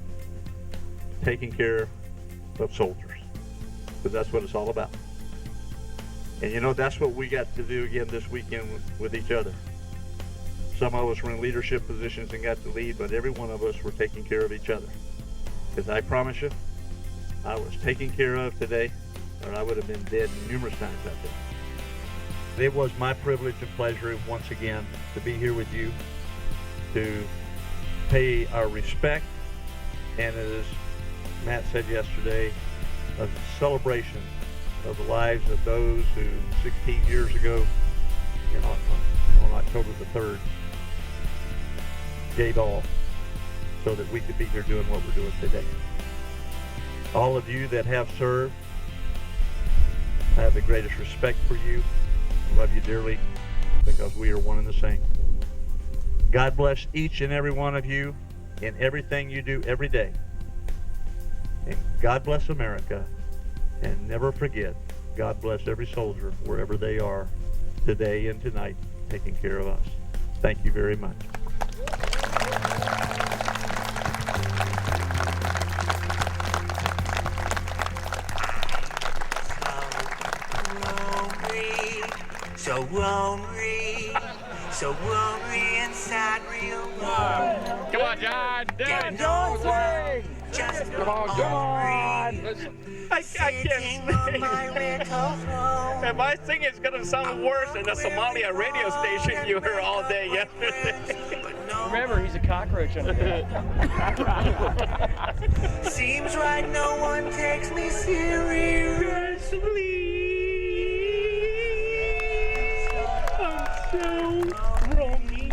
taking care of soldiers. Because that's what it's all about. And that's what we got to do again this weekend with each other. Some of us were in leadership positions and got to lead, but every one of us were taking care of each other. Because I promise you, I was taken care of today, or I would have been dead numerous times out there. It was my privilege and pleasure once again to be here with you, to pay our respect, and as Matt said yesterday, a celebration of the lives of those who 16 years ago, on October the 3rd, gave all so that we could be here doing what we're doing today. All of you that have served, I have the greatest respect for you. I love you dearly because we are one and the same. God bless each and every one of you in everything you do every day. And God bless America. And never forget, God bless every soldier wherever they are today and tonight taking care of us. Thank you very much. So lonely inside real world. Come on, John. Do it. Don't swing. Just come on. I can't sing. And my singing is going to sound worse than the Somalia radio station you heard all day yesterday. Remember, he's a cockroach under there. Seems like no one takes me seriously. I'm so lonely.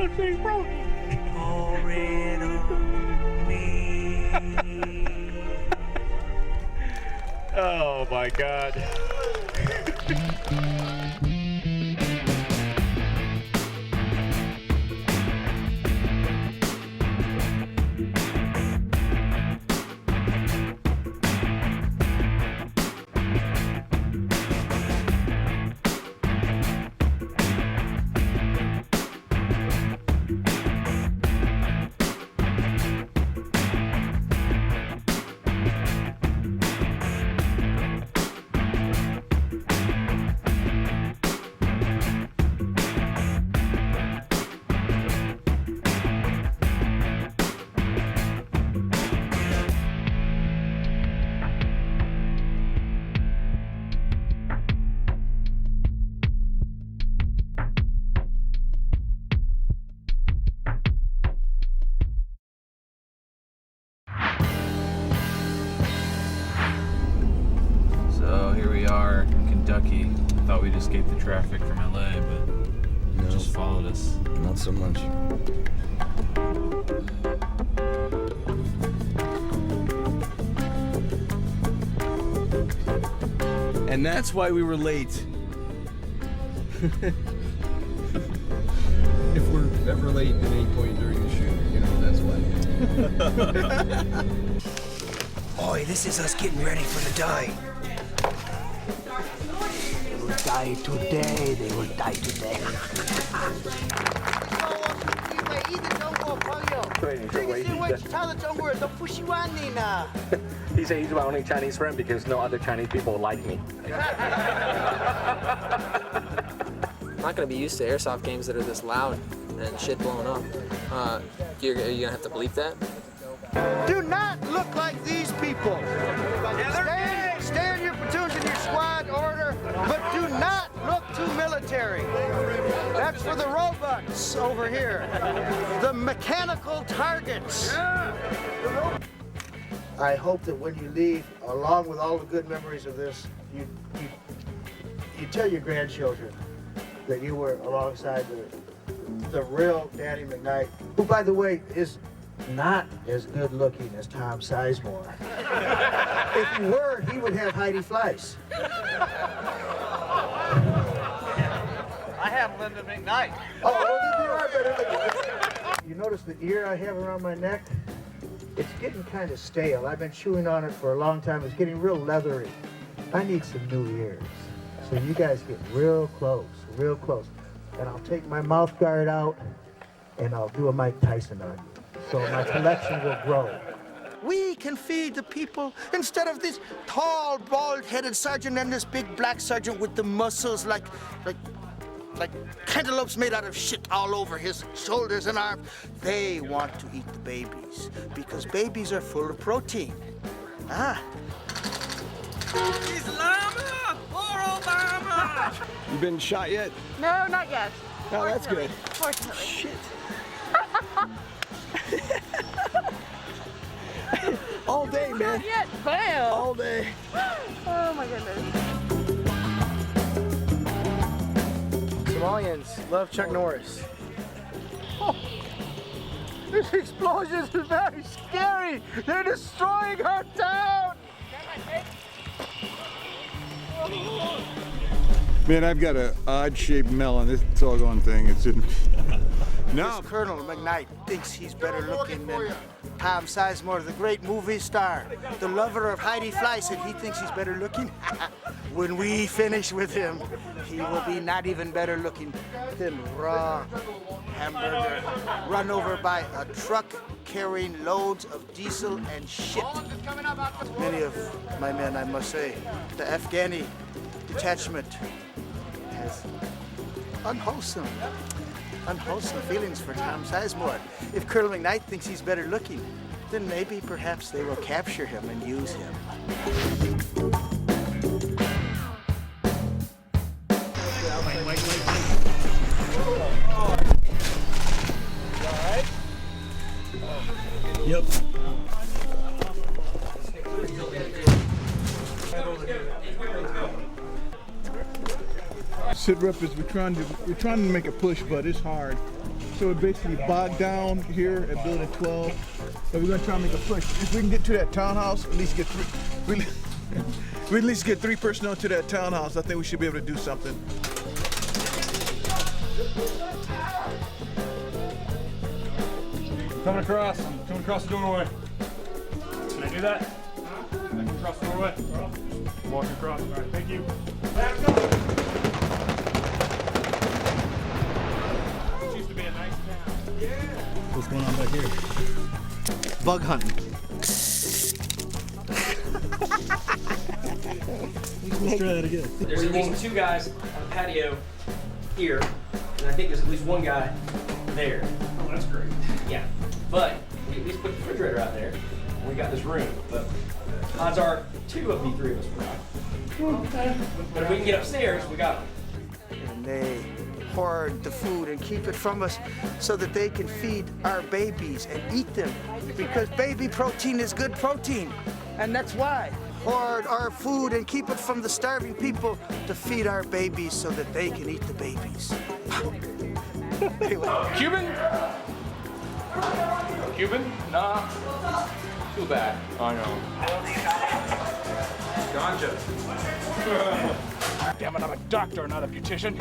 Oh my God. So here we are in Kentucky. I thought we'd escape the traffic from LA, but it just followed us. Not so much. And that's why we were late. If we're ever late at any point during the shoot, you know, that's why. Boy, this is us getting ready for the die. They will die today, they will die today. He said he's my only Chinese friend because no other Chinese people like me. I'm not gonna be used to airsoft games that are this loud and shit blowing up. Are you gonna have to bleep that? Do not look like these people. Stay in your platoons and your squad order, but do not look too military. That's for the robots over here. The mechanical targets. I hope that when you leave, along with all the good memories of this, you tell your grandchildren that you were alongside the real Danny McKnight, who, by the way, is not as good looking as Tom Sizemore. If he were, he would have Heidi Fleiss. I have Linda McKnight. Oh, well, you are better looking. You notice the ear I have around my neck? It's getting kind of stale. I've been chewing on it for a long time. It's getting real leathery. I need some new ears. So you guys get real close, real close. And I'll take my mouth guard out and I'll do a Mike Tyson on you. So my collection will grow. We can feed the people instead of this tall, bald-headed sergeant and this big black sergeant with the muscles like cantaloupes made out of shit all over his shoulders and arms. They want to eat the babies because babies are full of protein. Ah. Islama or Obama? You been shot yet? No, not yet. Oh, that's good. Fortunately. Shit. All day, man. Not yet. Bam. All day. Oh my goodness. Somalians love Chuck Norris. Oh, this explosion is very scary. They're destroying our town. Man, I've got an odd-shaped melon. This doggone thing, it's in... No. This Colonel McKnight thinks he's better looking than Tom Sizemore, the great movie star, the lover of Heidi Fleiss, and he thinks he's better looking. When we finish with him, he will be not even better looking than raw hamburger run over by a truck carrying loads of diesel and shit. Many of my men, I must say, the Afghani detachment has unwholesome feelings for Tom Sizemore. If Colonel McKnight thinks he's better looking, then maybe perhaps they will capture him and use him. Alright? Yep. Sit rep is we're trying to make a push, but it's hard. So we're basically bogged down here at building 12. So we're gonna try and make a push. If we can get to that townhouse, at least get three. We at least get 3 personnel to that townhouse. I think we should be able to do something. Coming across the doorway. Can I do that? Can I come across the doorway? Walk across. All right, thank you. Back up. This used to be a nice town. Yeah. What's going on back here? Bug hunting. Let's try that again. There's at least 2 guys on the patio here, and I think there's at least 1 guy there. Oh, that's great. Yeah, but we at least put the refrigerator out there, and we got this room. But odds are 2 of the 3 of us were out. But if we can get upstairs, we got them. And they hoard the food and keep it from us so that they can feed our babies and eat them. Because baby protein is good protein. And that's why. Hoard our food and keep it from the starving people to feed our babies so that they can eat the babies. Cuban? Cuban? Nah. Too bad. I know. Ganja. Damn it, I'm a doctor, not a beautician.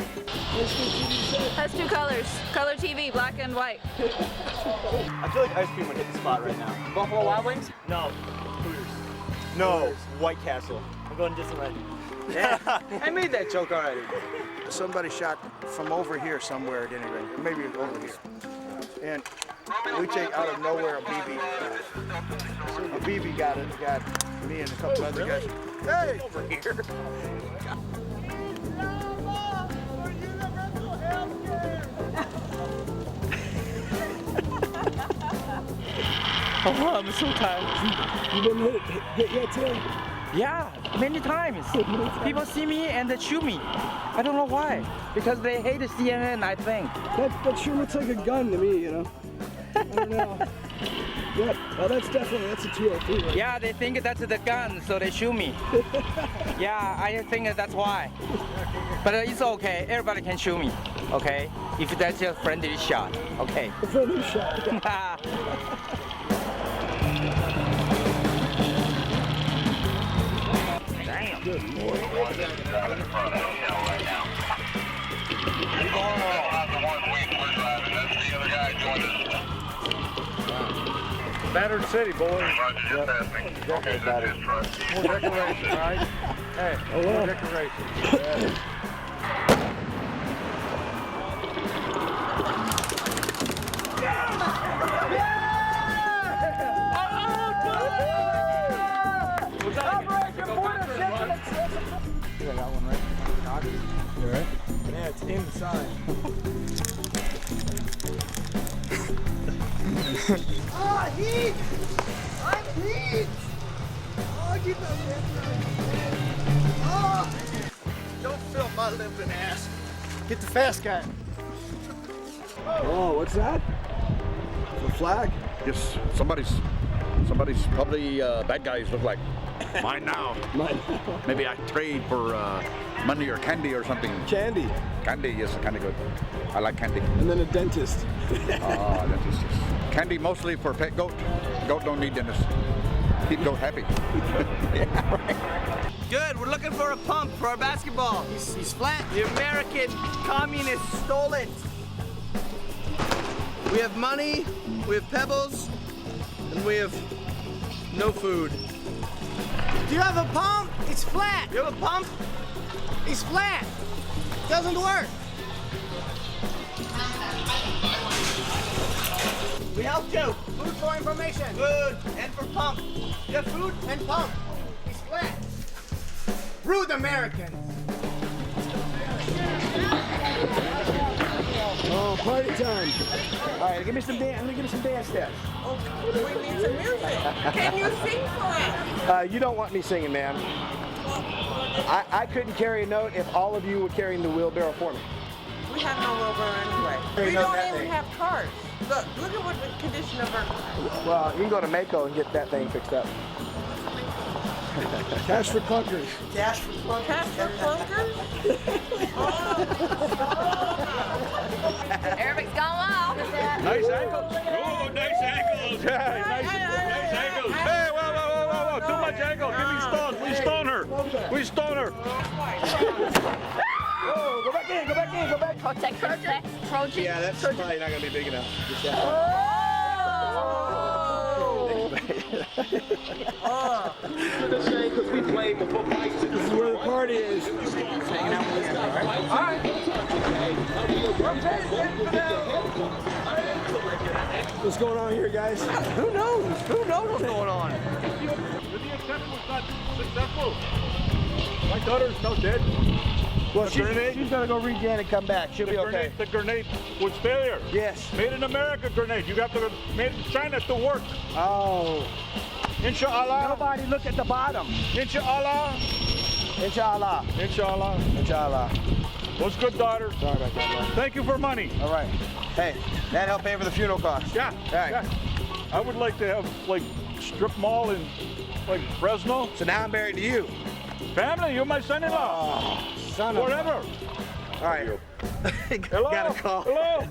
Has 2 colors. Color TV, black and white. I feel like ice cream would hit the spot right now. Buffalo Wild Wings? No. Hooters. No. White Castle. I'm going Disneyland. Yeah, I made that joke already. Somebody shot from over here somewhere at any rate, maybe over here. And we take out of nowhere a BB. A BB got me and a couple other guys. Hey! Over here. Oh, I'm so tired. You been hit yet too? Yeah, many times. People see me and they shoot me. I don't know why. Because they hate the CNN, I think. That sure looks like a gun to me, you know. I don't know. Yep. Well, that's a 203. Right? Yeah, they think that's the gun, so they shoot me. Yeah, I think that's why. But it's okay. Everybody can shoot me. Okay, if that's a friendly shot. Okay. A friendly shot. Damn. Good Lord. Battered City, boys. Yep. Okay, battered. More decoration, right? Hey, more decoration. Yeah. Yeah, that one right. You all right? Yeah, it's inside. Ah, heat! I'm heat! Oh, get the Oh! Don't fill my limping ass. Get the fast guy. Oh, what's that? It's a flag? Yes, somebody's probably bad guys look like. Mine now. Mine. Maybe I trade for money or candy or something. Candy. Candy, yes, kind of good. I like candy. And then a dentist. Dentist. Candy mostly for pet goat. Goat don't need dentist. Keep goat happy. Yeah, right. Good, we're looking for a pump for our basketball. He's flat. The American communists stole it. We have money, we have pebbles, and we have no food. Do you have a pump? It's flat. You have a pump? It's flat. Doesn't work. We helped you. Food for information. Food and for pump. You have food and pump. It's flat. Rude Americans. Oh, party time. All right, give me some dance. Let me give me some dance steps. We need some music. Can you sing for us? You don't want me singing, man. I couldn't carry a note if all of you were carrying the wheelbarrow for me. We have no wheelbarrow anyway. We don't even have cars. Look at what the condition of our car. Well, you can go to Mako and get that thing fixed up. Cash for clunkers. Cash for clunkers. Cash for clunkers? Arabic's gone well. Nice ankles. Oh, nice ankles. Yeah, nice ankles. Hey, whoa. Too much ankle. Give me stone. We stone her. We stone her. Oh, go back in. Protect. Yeah, that's probably not going to be big enough. This is where the party is. hanging out with us. All right. What's going on here, guys? Who knows? Who knows what's going on? The attempt was not successful. My daughter's now dead. Well, she's gonna go regen and come back. She'll be okay. The grenade was failure. Yes. Made in America grenade. You got to made in China to work. Oh. Inshallah. Nobody look at the bottom. Inshallah. Inshallah. Inshallah. Inshallah. What's good, daughter? Sorry about that, bro. Thank you for money. All right. Hey, that helped pay for the funeral costs. Yeah. All right. Yeah. I would like to have like strip mall in like Fresno. So now I'm married to you. Family, you're my son-in-law. Oh, son-in-law. Forever. All right. Hello. Got a call. Hello.